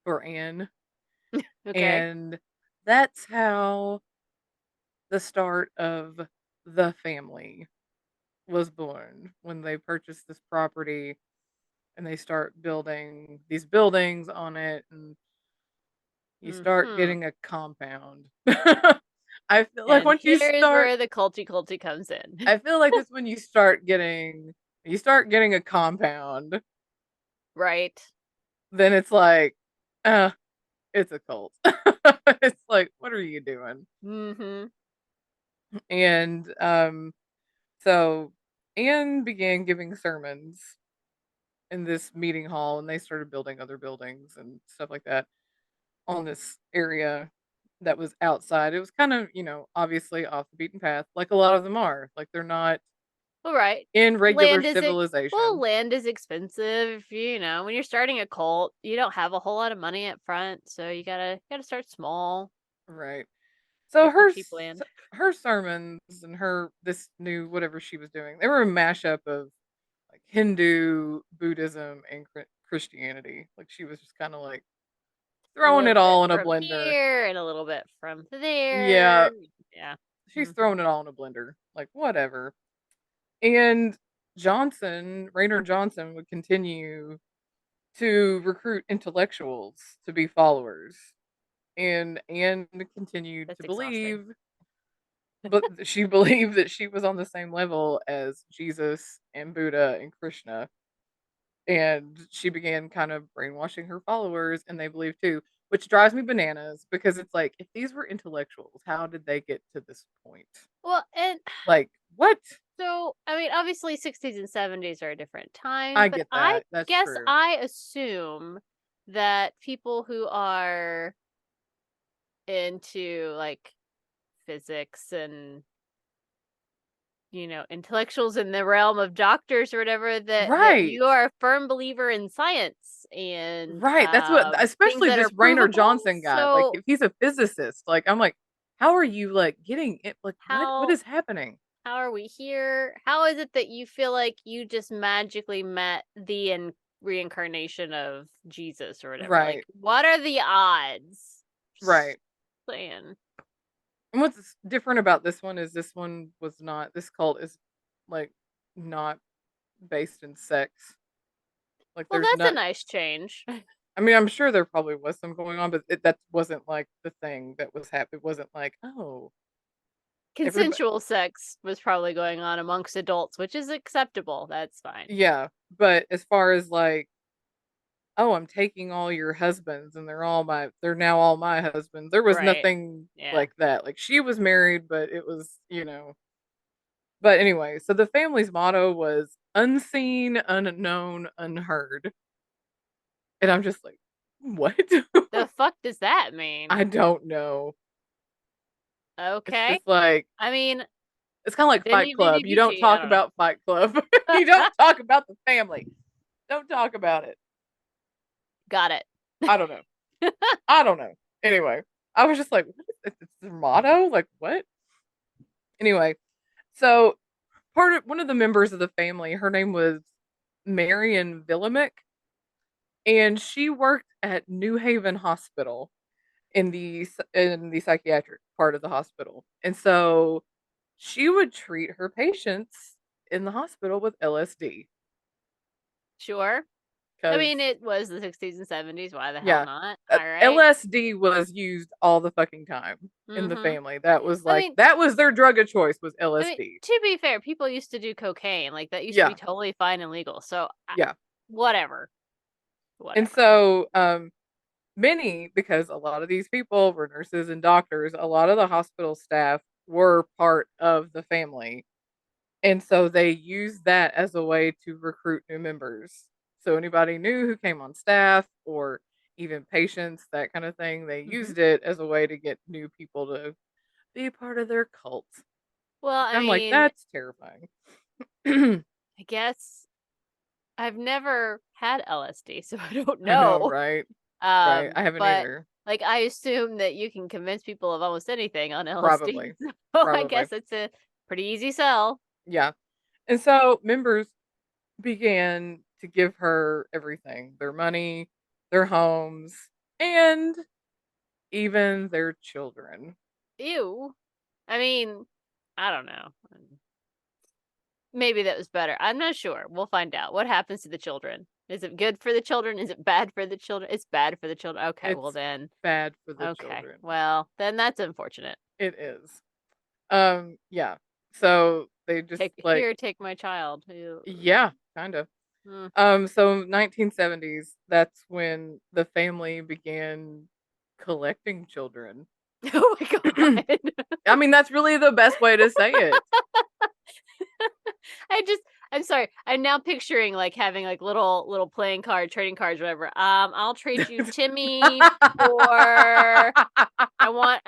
for Anne. Okay. And that's how the start of the family was born when they purchased this property and they start building these buildings on it and you start Mhm. getting a compound. I feel like And once you here's start where the culty comes in. I feel like it's when you start getting a compound, Right. then it's like, uh, it's a cult. It's like, what are you doing? Mhm. And so Anne began giving sermons in this meeting hall and they started building other buildings and stuff like that on this area that was outside. It was kind of, obviously off the beaten path, like a lot of them are. Like they're not All right. in regular Land is well, civilization. land is expensive, you know. When you're starting a cult, you don't have a whole lot of money up front, so you gotta start small. Right. So Get the cheap land. her sermons and her this new whatever she was doing, they were a mashup of like Hindu, Buddhism, and Christianity. Like she was just kind of like A throwing little it bit all in a from blender. here and a little bit from Yeah, there. Yeah. she's Mhm. throwing it all in a blender. Like whatever. And Raynor Johnson would continue to recruit intellectuals to be followers. And Anne continued That's to exhausting. believe, but she believed that she was on the same level as Jesus and Buddha and Krishna. And she began kind of brainwashing her followers, and they believe too, which drives me bananas because it's like, if these were intellectuals, how did they get to this point? Well, and Like, What? So, I mean, obviously 60s and 70s are a different time, I but get I that. That's guess true. I assume that people who are into like physics and intellectuals in the realm of doctors or whatever, that Right. you are a firm believer in science and Right. That's what, things especially that are this Raynor provable. Johnson guy. Like, So if he's a physicist, like, I'm like, how are you like getting it? Like, what how is happening? how are we here? How is it that you feel like you just magically met the reincarnation of Jesus or whatever? Like, Right. what are the odds? Right. Just saying. And what's different about this one was not, this cult is like not based in sex. Like, Well, there's that's a not, nice change. I mean, I'm sure there probably was some going on, but that wasn't like the thing that was happening. It wasn't like, oh, everybody, Consensual sex was probably going on amongst adults, which is acceptable. That's fine. yeah. But as far as like, oh, I'm taking all your husbands and they're now all my husbands. There was Right. nothing Yeah. like that. Like, she was married, but it was, but anyway, so the family's motto was unseen, unknown, unheard. And I'm just like, what? The fuck does that mean? I don't know. It's Okay. just like, I mean, it's kind of like Fight Vinny Vinny Club. You don't Vici. I talk don't know. about Fight Club. You don't talk about the family. Don't talk about it. Got it. I don't know. I don't know. Anyway, I was just like, what is this? It's their motto? Like, what? Anyway, so one of the members of the family, her name was Marion Villemick, and she worked at New Haven Hospital in the psychiatric part of the hospital. And so she would treat her patients in the hospital with LSD Sure. I because, mean, it was the 60s and 70s. Why the hell yeah, not? All right. LSD was used all the fucking time in the Mm-hmm. family. That was I like, mean, that was their drug of choice, was I mean, LSD. to be fair, people used to do cocaine. Like that used to be Yeah, totally fine and legal. So yeah. whatever, And whatever. so, many, because a lot of these people were nurses and doctors, a lot of the hospital staff were part of the family. And so they used that as a way to recruit new members. So anybody new who came on staff or even patients, that kind of thing, they Hmm. used it as a way to get new people to be a part of their cult. Well, Which I I'm like, mean, that's terrifying. I I guess I've never had LSD, so I don't know, know. right? Right. I haven't But either. like I assume that you can convince people of almost anything on LSD. Probably. So I Probably. guess it's a pretty easy sell. Yeah. And so members began to give her everything, their money, their homes, and even their children. Ew. I mean, I don't know. Maybe that was better. I'm not sure. We'll find out. What happens to the children? Is it good for the children? Is it bad for the children? It's bad for the children. Okay, well It's then. bad for the Okay. children. Well, then that's unfortunate. It is. Yeah. So they just like, Take my child. Ew. yeah, kind of. Mm. So 1970s, that's when the family began collecting children. Oh my god. I mean, that's really the best way to say it. I just I'm sorry. I'm now picturing like having like little playing card, trading cards, whatever. I'll trade you Timmy for I want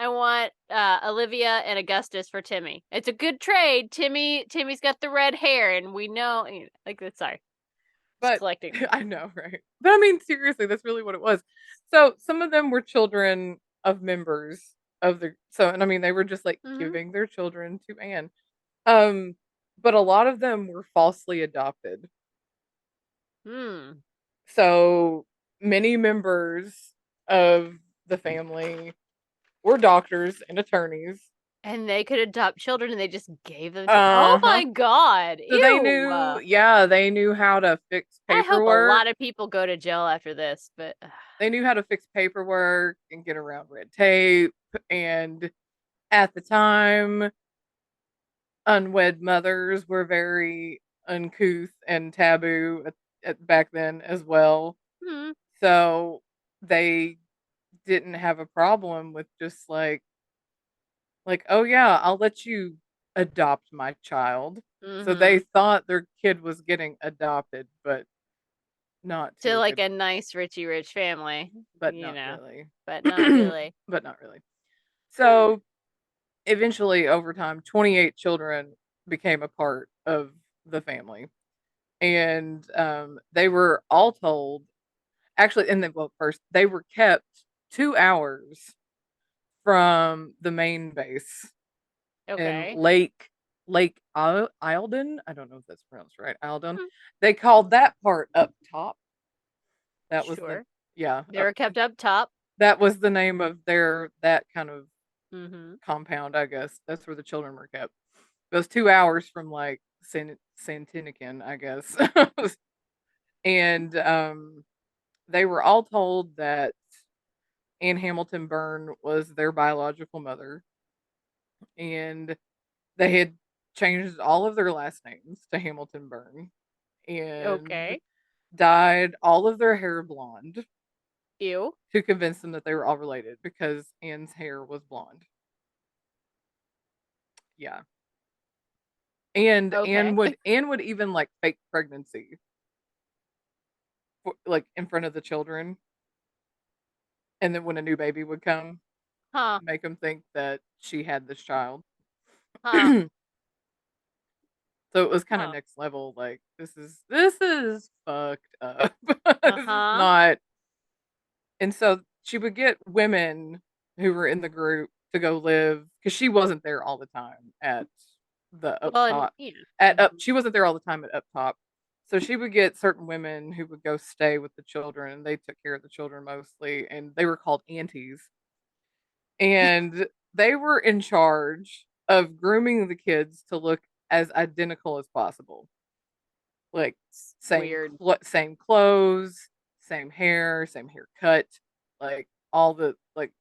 Olivia and Augustus for Timmy. It's a good trade. Timmy's got the red hair and we know like that's sorry. Just But collecting. I know, right? But I mean, seriously, that's really what it was. So some of them were children of members of and I mean, they were just like Mhm. giving their children to Anne. Um, but a lot of them were falsely adopted. Hmm. So many members of the family were doctors and attorneys. And they could adopt children and they just gave them to Oh Uh huh. my god. So they Ew. knew, yeah, they knew how to fix I hope a paperwork. lot of people go to jail after this, but They knew how to fix paperwork and get around red tape. And at the time, unwed mothers were very uncouth and taboo back then as well. hmm. So they didn't have a problem with just like, oh yeah, I'll let you adopt my child. So they Mhm. thought their kid was getting adopted, but not To, to like, a a nice Richie Rich family, but you not know, really. but not really. But not really. So eventually, over time, 28 children became a part of the family. And they were all told, actually, and then, well, first, they were kept 2 hours from the main base in Okay. Lake Eildon. I don't know if that's pronounced right. Eildon. Mm, They called that part up top. That was the sure. yeah. They were kept up top. That was the name of their that kind of Mhm. compound. I guess that's where the children were kept. It was 2 hours from like Santinican, I guess. And they were all told that Anne Hamilton Byrne was their biological mother, and they had changed all of their last names to Hamilton Byrne and Okay. dyed all of their hair blonde Ew. to convince them that they were all related because Anne's hair was blonde. Yeah. And Okay. Anne would even like fake pregnancy for, like in front of the children, and then when a new baby would come, Huh. make them think that she had this child. Huh. So it was kind of Huh. next level. Like this is fucked up. This is Uh-huh. not. And so she would get women who were in the group to go live because she wasn't there all the time at the up Well, and top. yeah. At up, Mhm. she wasn't there all the time at up top. So she would get certain women who would go stay with the children, and they took care of the children mostly, and they were called aunties. And they were in charge of grooming the kids to look as identical as possible. Like It's weird. same clothes, same haircut, like all the like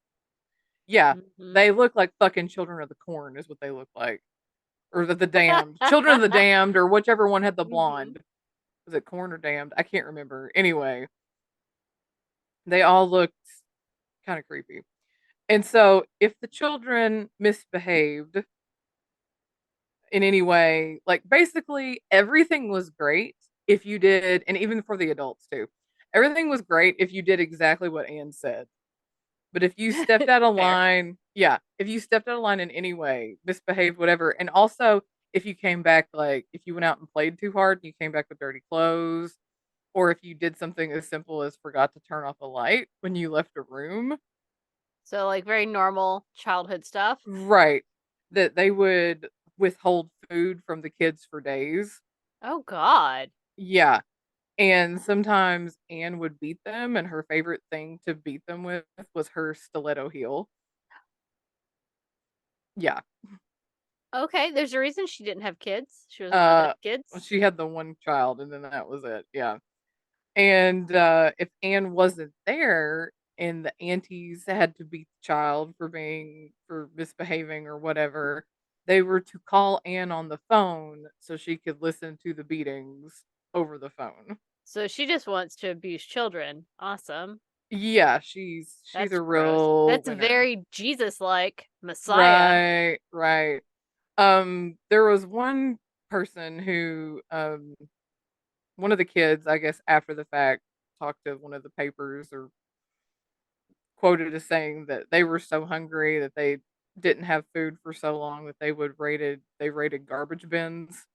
yeah, Mhm. they look like fucking children of the corn is what they look like. Or the damned. Children of the damned or whichever one had the Mhm. blonde. Was it corn or damned? I can't remember. Anyway, they all looked kind of creepy. And so if the children misbehaved in any way, like basically everything was great if you did, and even for the adults too, everything was great if you did exactly what Anne said. But if you stepped out of Fair. line, yeah, if you stepped out of line in any way, misbehaved, whatever, and also if you came back, like if you went out and played too hard and you came back with dirty clothes, or if you did something as simple as forgot to turn off a light when you left a room, So, like, very normal childhood stuff. right, that they would withhold food from the kids for days. Oh god. Yeah. And sometimes Anne would beat them, and her favorite thing to beat them with was her stiletto heel. Yeah. Okay, there's a reason she didn't have kids. She wasn't allowed to Uh, have kids. she had the one child, and then that was it. Yeah. And if Anne wasn't there, and the aunties had to beat the child for misbehaving or whatever, they were to call Anne on the phone so she could listen to the beatings over the phone. So she just wants to abuse children. Awesome. Yeah, she's That's a gross. real That's winner. very Jesus-like. Messiah. Right, right. There was one person who, one of the kids, I guess, after the fact, talked to one of the papers or quoted as saying that they were so hungry that they didn't have food for so long that they raided garbage bins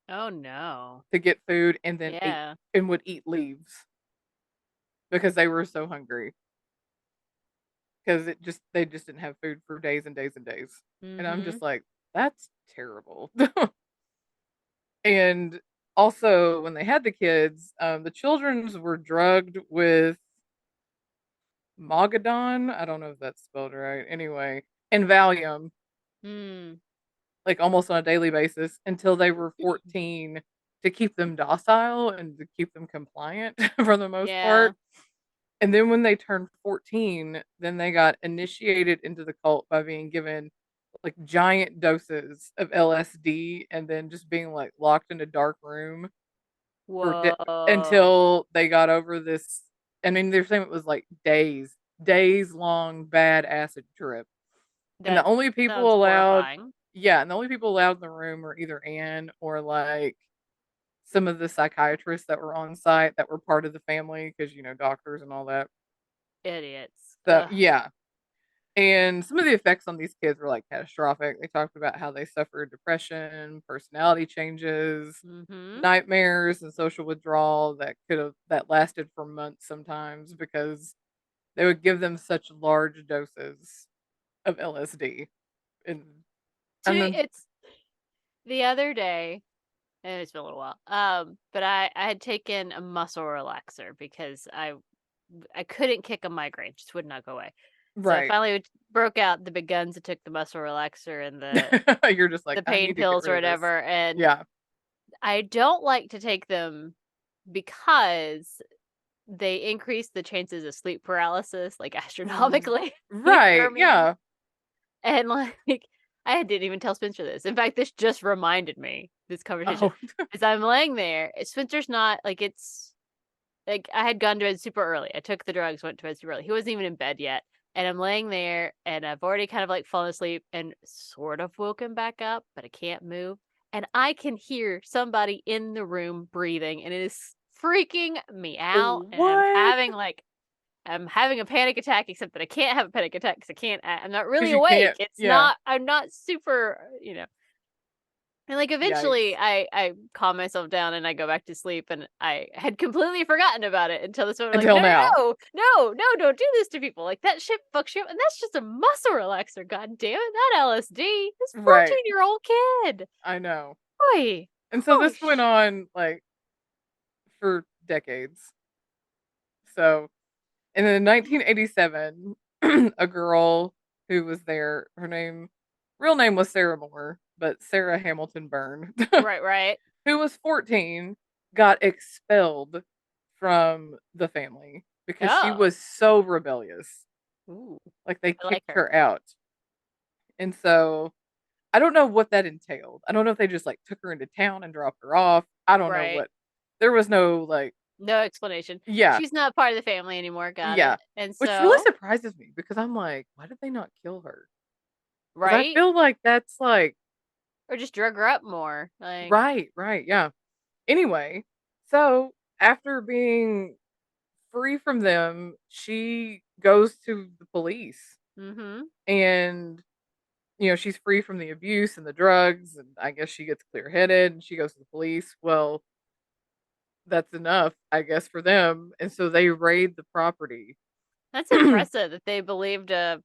Oh no. to get food and then ate Yeah. and would eat leaves because they were so hungry because they just didn't have food for days and days and days. And I'm Mhm. just like, that's terrible. And also, when they had the kids, the children's were drugged with Mogadon. I don't know if that's spelled right. Anyway, and Valium, Hmm. like almost on a daily basis until they were 14 to keep them docile and to keep them compliant for the most Yeah. part. And then when they turned 14, then they got initiated into the cult by being given like giant doses of LSD and then just being like locked in a dark room for Whoa. until they got over this. I mean, they're saying it was like days long bad acid trip. And the That only people sounds allowed, horrifying. Yeah, and the only people allowed in the room were either Anne or like some of the psychiatrists that were on site that were part of the family because doctors and all that. Idiots. So Ugh. yeah, and some of the effects on these kids were like catastrophic. They talked about how they suffered depression, personality changes, Mm-hmm. nightmares, and social withdrawal that lasted for months sometimes because they would give them such large doses of LSD. And To and me, then it's the other day, and it's been a little while. But I had taken a muscle relaxer because I couldn't kick a migraine, just would not go away. So I right. finally broke out the big guns and took the muscle relaxer and You're just like, the I pain need to get pills rid or of this. whatever. And Yeah. I don't like to take them because they increase the chances of sleep paralysis, like, Mm. astronomically, like, for Right. me. Yeah. And, like, I didn't even tell Spencer this. In fact, this just reminded me, this conversation, Oh. as I'm laying there, Spencer's not like, it's like, I had gone to bed super early. I took the drugs, went to bed super early. He wasn't even in bed yet, and I'm laying there, and I've already kind of, like, fallen asleep and sort of woken back up, but I can't move, and I can hear somebody in the room breathing, and it is freaking me out, and What? I'm having a panic attack, except that I can't have a panic attack because I'm not Because really you awake. can't. Yeah. I'm not super, and, like, eventually, Yikes. I calm myself down and I go back to sleep, and I had completely forgotten about it until this moment, like, Until "No, no, now. no! No, no, don't do this to people, like, that shit fucks you up, and that's just a muscle relaxer, god damn it, not LSD. This Right. 14-year-old kid. I know. Oy. And so Holy this went on like for decades. So, and then in 1987, a girl who was there, real name was Sarah Moore, but Sarah Hamilton Byrne, Right, right. who was 14, got expelled from the family because she Oh. was so rebellious. Ooh, Like they I like kicked her. her out. And so I don't know what that entailed. I don't know if they just like took her into town and dropped her off. I don't know Right. what. There was no like, No explanation. yeah, She's not part of the family anymore, got yeah, it. And which really so, surprises me because I'm like, why did they not kill her? Because I right? feel like that's like, Or just drug her up more, like, right, right, yeah. Anyway, so after being free from them, she goes to the police mhm. and she's free from the abuse and the drugs, and I guess she gets clear headed and she goes to the police. Well, that's enough, I guess, for them. And so they raid the property. That's impressive that they believed a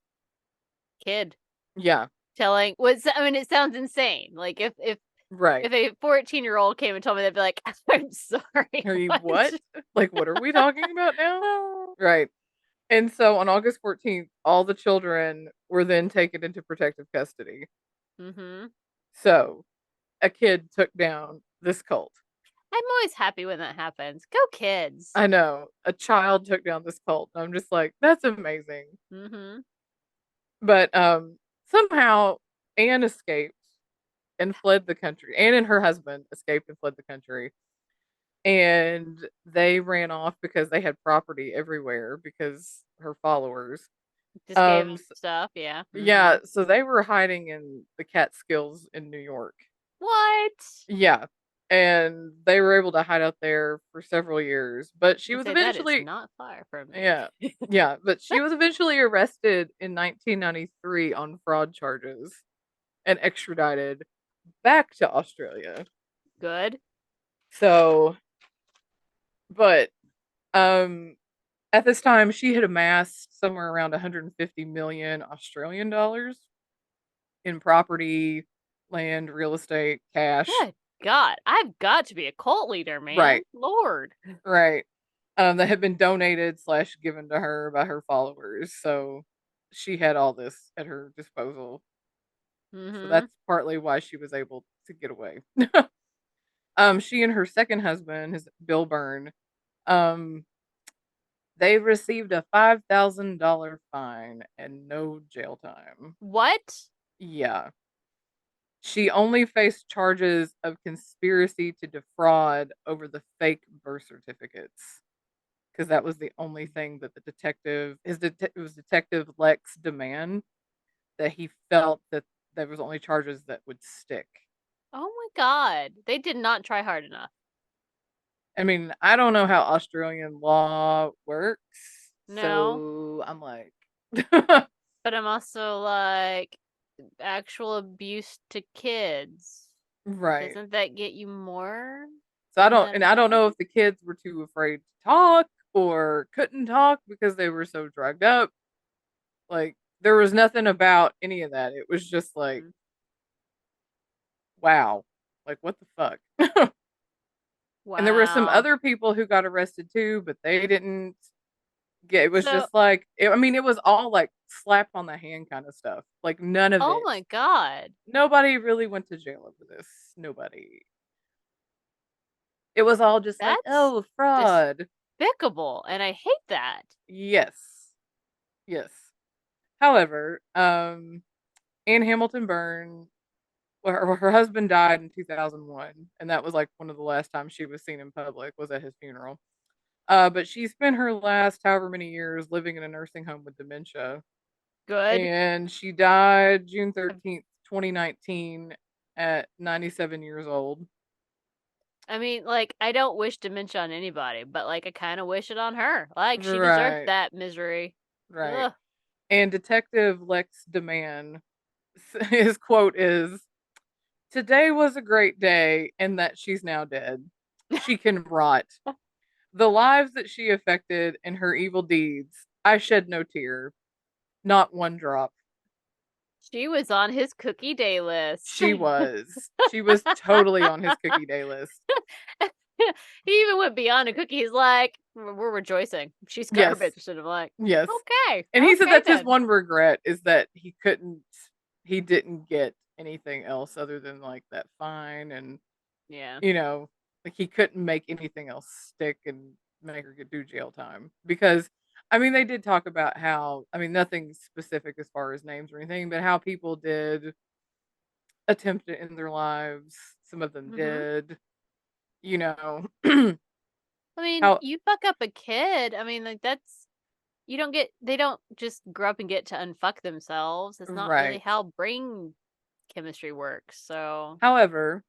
kid Yeah, telling what's I mean, it sounds insane. Like, right. if a 14-year-old came and told me, they'd be like, "I'm sorry, Are you what?" what? Like, what are we talking about now? Oh. Right. And so on August 14th, all the children were then taken into protective custody. Mhm. So a kid took down this cult. I'm always happy when that happens. Go kids. I know a child took down this cult. And I'm just like, that's amazing. Mhm. But somehow Anne escaped and fled the country. Anne and her husband escaped and fled the country. And they ran off because they had property everywhere because her followers. Just gave Um, them stuff, yeah. yeah, Mhm. so they were hiding in the Catskills in New York. What? Yeah, and they were able to hide out there for several years, but she I was say that is eventually not far from me. yeah, yeah, but she was eventually arrested in 1993 on fraud charges and extradited back to Australia. Good. So, but at this time she had amassed somewhere around 150 million Australian dollars in property, land, real estate, cash. Good God. I've got to be a cult leader, man. Right, Lord. right. That had been donated slash given to her by her followers. So she had all this at her disposal. So Mhm. that's partly why she was able to get away. She and her second husband, his Bill Byrne, um, they received a $5,000 fine and no jail time. What? Yeah. She only faced charges of conspiracy to defraud over the fake birth certificates because that was the only thing that the detective, it was Detective Lex Demand, that he felt that there was only charges that would stick. Oh my god. They did not try hard enough. I mean, I don't know how Australian law works, No. so I'm like, But I'm also like, actual abuse to kids. right. Doesn't that get you more So than that I don't amount? know if the kids were too afraid to talk or couldn't talk because they were so drugged up. Like, there was nothing about any of that. It was just like, Mm. wow, like what the fuck? And there were some Wow. other people who got arrested too, but they didn't get. It was So, just like, I mean, it was all like slap on the hand kind of stuff. Like none of oh it. my god. Nobody really went to jail over this. Nobody. It was all just like, That's oh, fraud. despicable, and I hate that. Yes. Yes. However, Anne Hamilton Byrne, well, her husband died in 2001, and that was like one of the last times she was seen in public was at his funeral. But she spent her last however many years living in a nursing home with dementia, Good. and she died June 13th, 2019, at 97 years old. I mean, like, I don't wish dementia on anybody, but like, I kind of wish it on her. Like, she deserved Right, that misery. right. Ugh. And Detective Lex DeMann, his quote is, "Today was a great day, and that she's now dead. She can rot. The lives that she affected and her evil deeds, I shed no tear, not one drop." She was on his cookie day list. She was. She was totally on his cookie day list. He even went beyond a cookie. He's like, we're rejoicing. She's Yes. garbage. And I'm like, Yes. okay, And he said okay that's his then. one regret is that he didn't get anything else other than like that fine and, Yeah. you know, like he couldn't make anything else stick and make her do jail time. Because, I mean, they did talk about how, I mean, nothing specific as far as names or anything, but how people did attempt it in their lives. Some of them Hmm. did, you know, I mean, how, you fuck up a kid. I mean, like that's they don't just grow up and get to unfuck themselves. It's not really right. how brain chemistry works. So, However,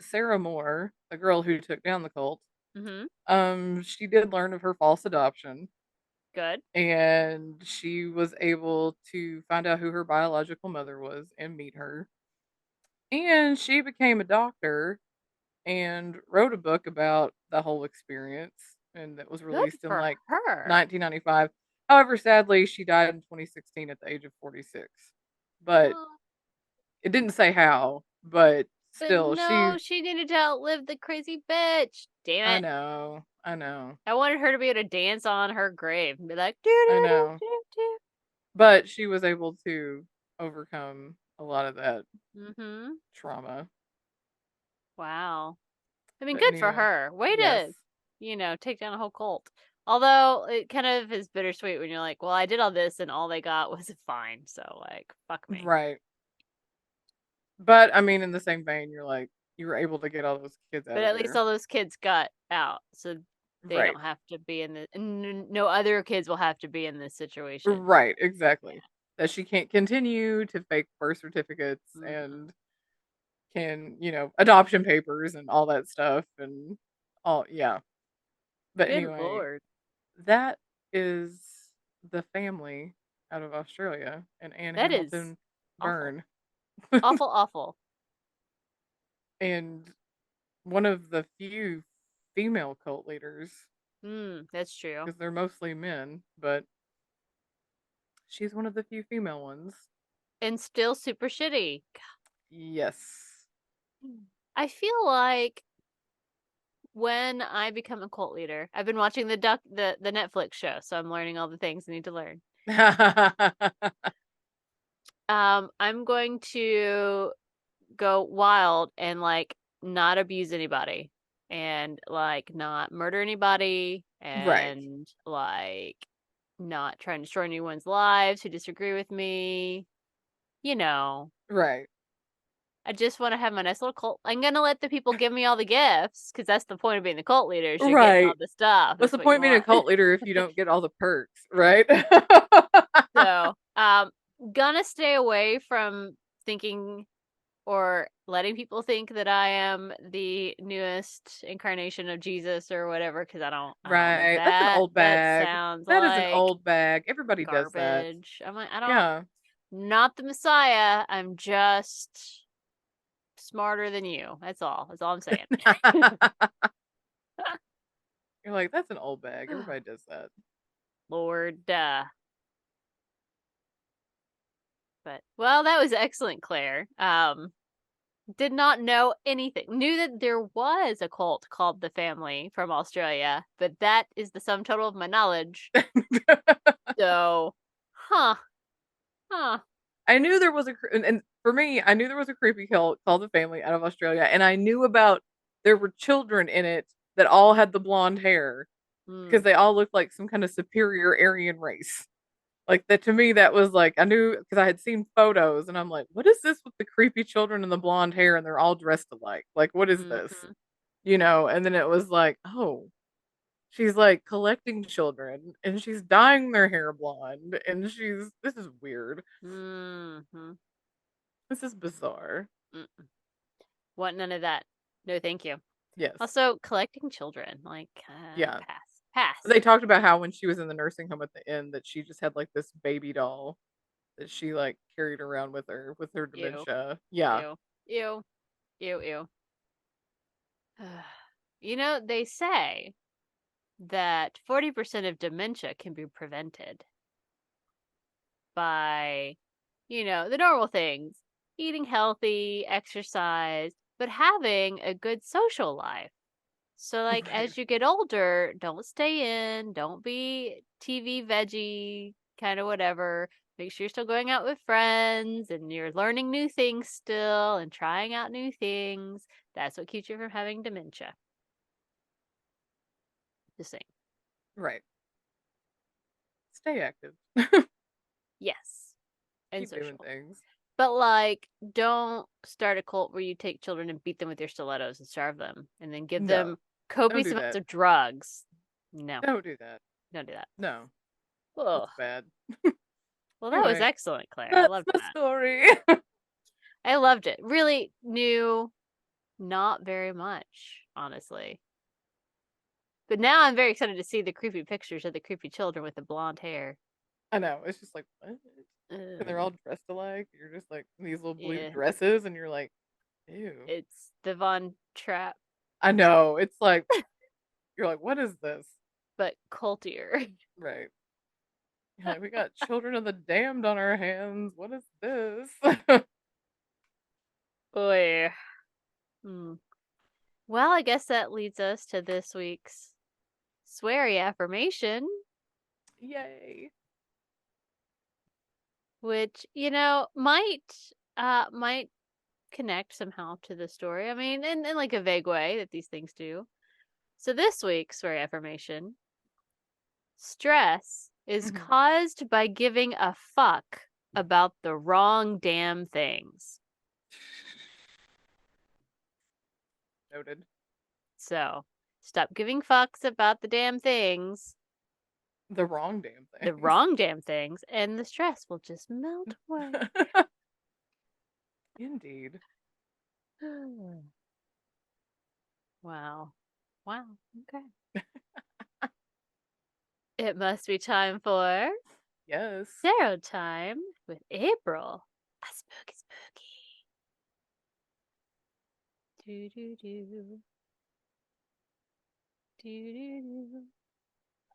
Sarah Moore, the girl who took down the cult, hmm, she did learn of her false adoption, good. and she was able to find out who her biological mother was and meet her. And she became a doctor and wrote a book about the whole experience, and that was Good released in for like her. 1995. However, sadly, she died in 2016 at the age of 46. But Oh, it didn't say how, but but still, no, she needed to outlive the crazy bitch. Damn I it. know, I know, I wanted her to be able to dance on her grave and be like, do I do know. do do But she was able to overcome a lot of that do. Mm-hmm. trauma. Wow. I mean, But good for anyway, her. Way yes, to, take down a whole cult. Although it kind of is bittersweet when you're like, well, I did all this and all they got was a fine. So, like, fuck me. right. But I mean, in the same vein, you're like, you were able to get all those kids out But of at least there. all those kids got out. So they Right. don't have to be in the, no other kids will have to be in this situation. Right, exactly. That she can't continue to fake birth certificates Hmm. and can, adoption papers and all that stuff and all, yeah. But Good anyway, Lord. that is the family out of Australia and Anne That is Hamilton awful. Byrne. Awful, awful. And one of the few female cult leaders, That's true. because they're mostly men, but she's one of the few female ones. And still super shitty. Yes. I feel like when I become a cult leader, I've been watching the Netflix show, so I'm learning all the things I need to learn. I'm going to go wild and like not abuse anybody and like not murder anybody Right. and like not try and destroy anyone's lives who disagree with me. You know, Right. I just want to have my nice little cult. I'm gonna let the people give me all the gifts because that's the point of being the cult leader. Is you're getting all Right. the stuff. What's That's the what you point being a want. cult leader if you don't get all the perks, right? So, gonna stay away from thinking or letting people think that I am the newest incarnation of Jesus or whatever, because I don't think Right. That's an old that bag. sounds That is an like old bag. Everybody does that. garbage. I'm like, I don't, Yeah. not the Messiah. I'm just smarter than you. That's all. That's all I'm saying. You're like, that's an old bag. Everybody does that. Lord, but well, that was excellent, Claire. Did not know anything. Knew that there was a cult called the Family from Australia, but that is the sum total of my knowledge. So, huh, huh. I knew there was and for me, I knew there was a creepy cult called The Family out of Australia, and I knew about there were children in it that all had the blonde hair because Mm, they all looked like some kind of superior Aryan race. Like that to me, that was like I knew because I had seen photos, and I'm like, what is this with the creepy children and the blonde hair, and they're all dressed alike? Like, what is this? mm-hmm, And then it was like, oh, she's like collecting children, and she's dyeing their hair blonde, and this is weird. mm-hmm, This is bizarre. mm-mm. Want none of that. No, thank you. Yes. Also, collecting children, like, Yeah. pass, pass. They talked about how when she was in the nursing home at the end that she just had like this baby doll that she like carried around with her Ew, dementia. Yeah. ew, ew, ew, ew. They say that 40% of dementia can be prevented by, the normal things, eating healthy, exercise, but having a good social life. So, like, Right. as you get older, don't stay in, don't be TV veggie, kind of whatever. Make sure you're still going out with friends and you're learning new things still and trying out new things. That's what keeps you from having dementia. Just saying. Right. Stay active. Yes. And Keep doing social. things. But, like, don't start a cult where you take children and beat them with your stilettos and starve them and then give No. them Don't copious do amounts that. of drugs. No, Don't do that. don't do that. No. Ugh. That's bad. Well, that was Anyway, excellent, Claire. I that's loved my that. story. I loved it. Really knew not very much, honestly. But now I'm very excited to see the creepy pictures of the creepy children with the blonde hair. I know. It's just like what? And they're Ugh. all dressed alike. You're just like in these little blue Yeah, dresses, and you're like, ew. it's the Von Trapp, I know. It's like you're like, what is this? but cultier. Right. You're like, we got children of the damned on our hands. What is this? Boy. Hmm. Well, I guess that leads us to this week's sweary affirmation, Yay. which might connect somehow to the story. I mean, in like a vague way that these things do. So this week's sweary affirmation: stress is Mhm. caused by giving a fuck about the wrong damn things. Noted. So stop giving fucks about the damn things, The wrong damn the things. wrong damn things, and the stress will just melt away. Indeed. Wow. Wow. Okay. It must be time for Yes. Zero Time with April. A spooky spooky. Do do do. Do do do.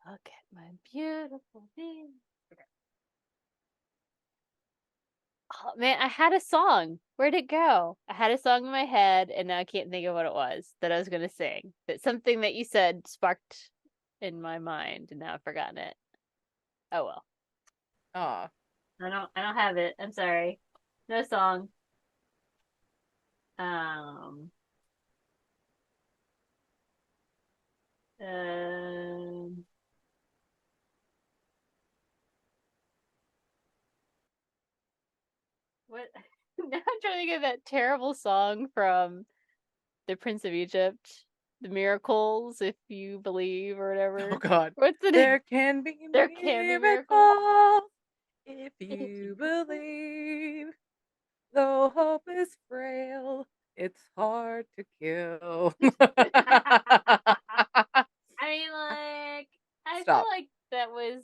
Look at my beautiful thing. Okay. Oh man, I had a song. Where'd it go? I had a song in my head and now I can't think of what it was that I was gonna sing. But something that you said sparked in my mind and now I've forgotten it. Oh well. Ah. I don't have it. I'm sorry. No song. Um um what now I'm trying to think of that terrible song from the Prince of Egypt. The miracles, if you believe or Oh whatever. God. What's the name? There can be There can be miracles. miracles if If you you believe. believe. Though hope is frail, it's hard to kill. I mean, like, I feel Stop. like that was,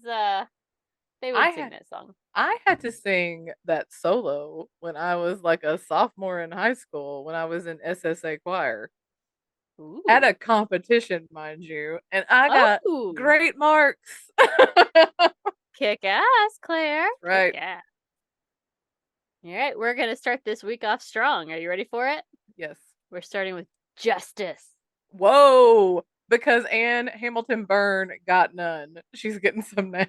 they I would sing had that song. I had to sing that solo when I was like a sophomore in high school when I was in SSA choir at a Ooh. competition, mind you, and I got Oh! great marks. Kick ass, Claire. Kick Right. ass. All right, we're going to start this week off strong. Are you ready for it? Yes. We're starting with justice. Whoa! Because Anne Hamilton Byrne got none. She's getting some now.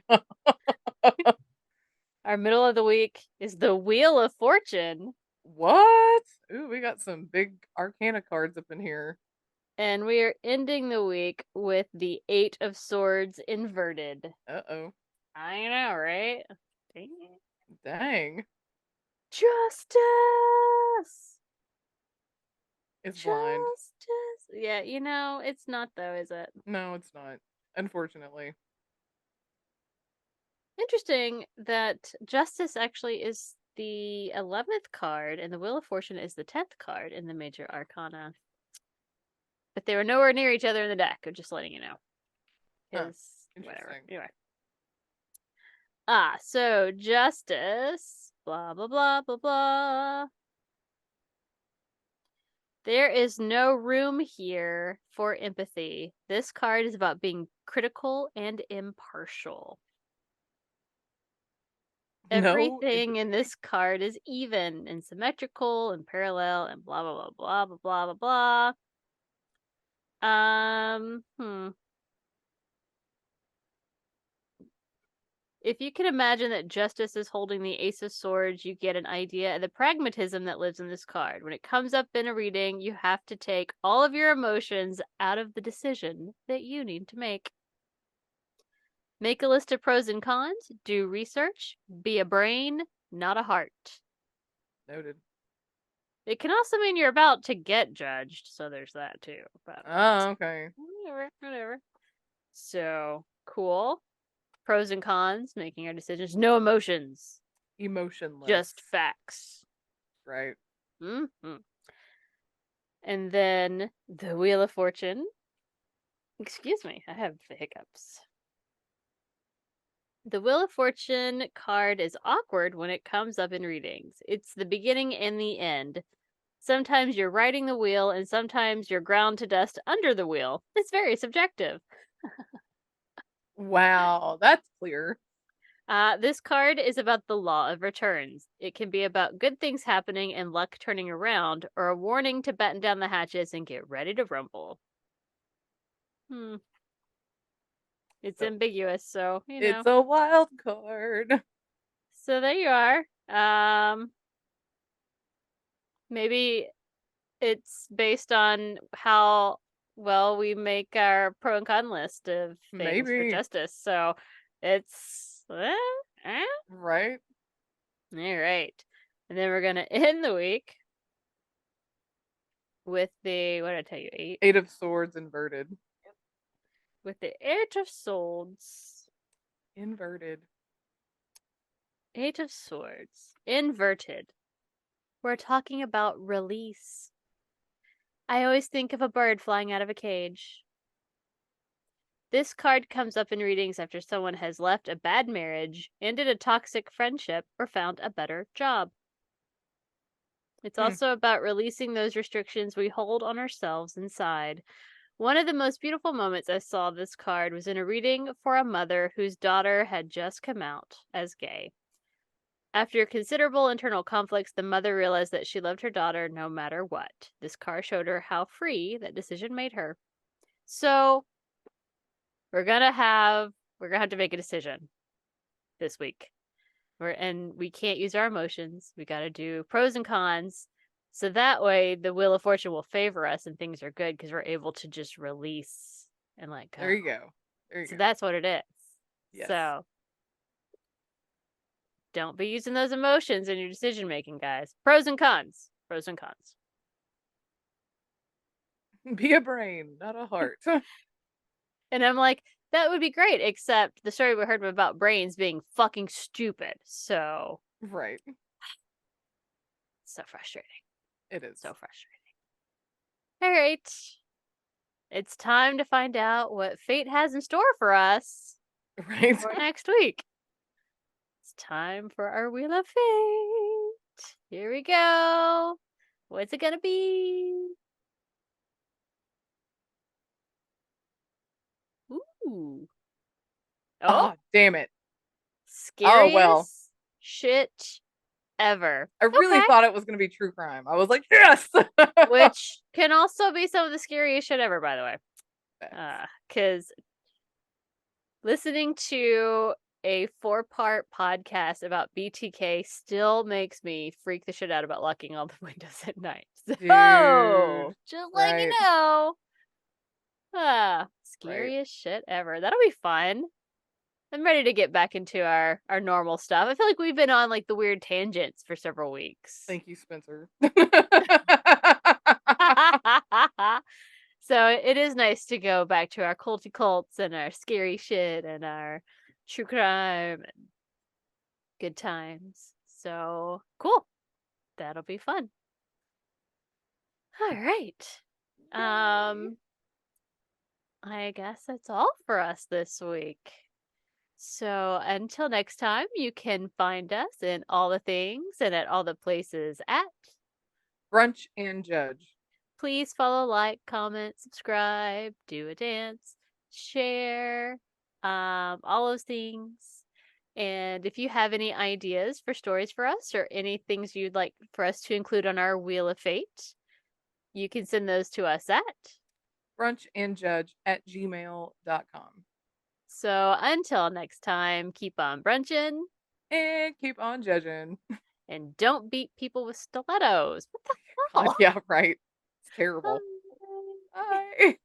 Our middle of the week is the Wheel of Fortune. What? Ooh, we got some big arcana cards up in here. And we are ending the week with the Eight of Swords inverted. Uh-oh. I know, right? Dang it. Dang. Justice! It's blind. Justice! Yeah, you know, it's not though, is it? No, it's not. Unfortunately. Interesting that Justice actually is the 11th card and the Wheel of Fortune is the 10th card in the Major Arcana. But they were nowhere near each other in the deck. I'm just letting you know. Huh. Because, whatever. Interesting. Anyway. So Justice. Blah, blah, blah, blah, blah. There is no room here for empathy. This card is about being critical and impartial. No Everything in empathy. this card is even and symmetrical and parallel and blah blah blah blah blah blah blah blah. If you can imagine that Justice is holding the Ace of Swords, you get an idea of the pragmatism that lives in this card. When it comes up in a reading, you have to take all of your emotions out of the decision that you need to make. Make a list of pros and cons, do research, be a brain, not a heart. Noted. It can also mean you're about to get judged, so there's that too. But Oh, okay. whatever. So, cool. Pros and cons, making our decisions. No emotions, Emotionless. just facts. Right. Mm-hmm. And then the Wheel of Fortune. Excuse me, I have the hiccups. The Wheel of Fortune card is awkward when it comes up in readings. It's the beginning and the end. Sometimes you're riding the wheel, and sometimes you're ground to dust under the wheel. It's very subjective. Wow, that's clear. This card is about the law of returns. It can be about good things happening and luck turning around, or a warning to batten down the hatches and get ready to rumble. It's So ambiguous, so, you know. it's a wild card. So there you are. Maybe it's based on how well we make our pro and con list of things for Maybe. justice. So it's Right? all right. And then we're gonna end the week with the what did I tell you? 8? 8 of Swords inverted. With the 8 of Swords. Inverted. 8 of Swords. Inverted. We're talking about release. I always think of a bird flying out of a cage. This card comes up in readings after someone has left a bad marriage, ended a toxic friendship, or found a better job. It's also about releasing those restrictions we hold on ourselves inside. One of the most beautiful moments I saw this card was in a reading for a mother whose daughter had just come out as gay. After considerable internal conflicts, the mother realized that she loved her daughter no matter what. This card showed her how free that decision made her. So, we're gonna have to make a decision this week. And we can't use our emotions. We got to do pros and cons. So that way the Wheel of Fortune will favor us and things are good because we're able to just release and let go. There you go. There you So go. that's what it is. Yes. So don't be using those emotions in your decision making, guys. Pros and cons. Pros and cons. Be a brain, not a heart. And I'm like, that would be great, except the story we heard about brains being fucking stupid. So Right. So frustrating. It is. So frustrating. All right. It's time to find out what fate has in store for us Right? for next week. It's time for our Wheel of Fate. Here we go. What's it gonna be? Ooh. Oh, Oh, damn it. Oh, well. scariest shit ever. I really Okay. thought it was going to be true crime. I was like, yes! Which can also be some of the scariest shit ever, by the way. Facts. Because listening to a 4-part podcast about BTK still makes me freak the shit out about locking all the windows at night. Dude. So, just letting you Right. know. Right. Scariest shit ever. That'll be fun. I'm ready to get back into our normal stuff. I feel like we've been on like the weird tangents for several weeks. Thank you, Spencer. So it is nice to go back to our culty cults and our scary shit and our true crime and good times. So cool. That'll be fun. All right. I guess that's all for us this week. So until next time, you can find us in all the things and at all the places at. Brunch and Judge. Please follow, like, comment, subscribe, do a dance, share, all those things. And if you have any ideas for stories for us or any things you'd like for us to include on our Wheel of Fate, you can send those to us at. brunchandjudge@gmail.com. So until next time, keep on brunching And keep on judging. and don't beat people with stilettos. What the God, hell? yeah, right. It's terrible. Bye. Bye.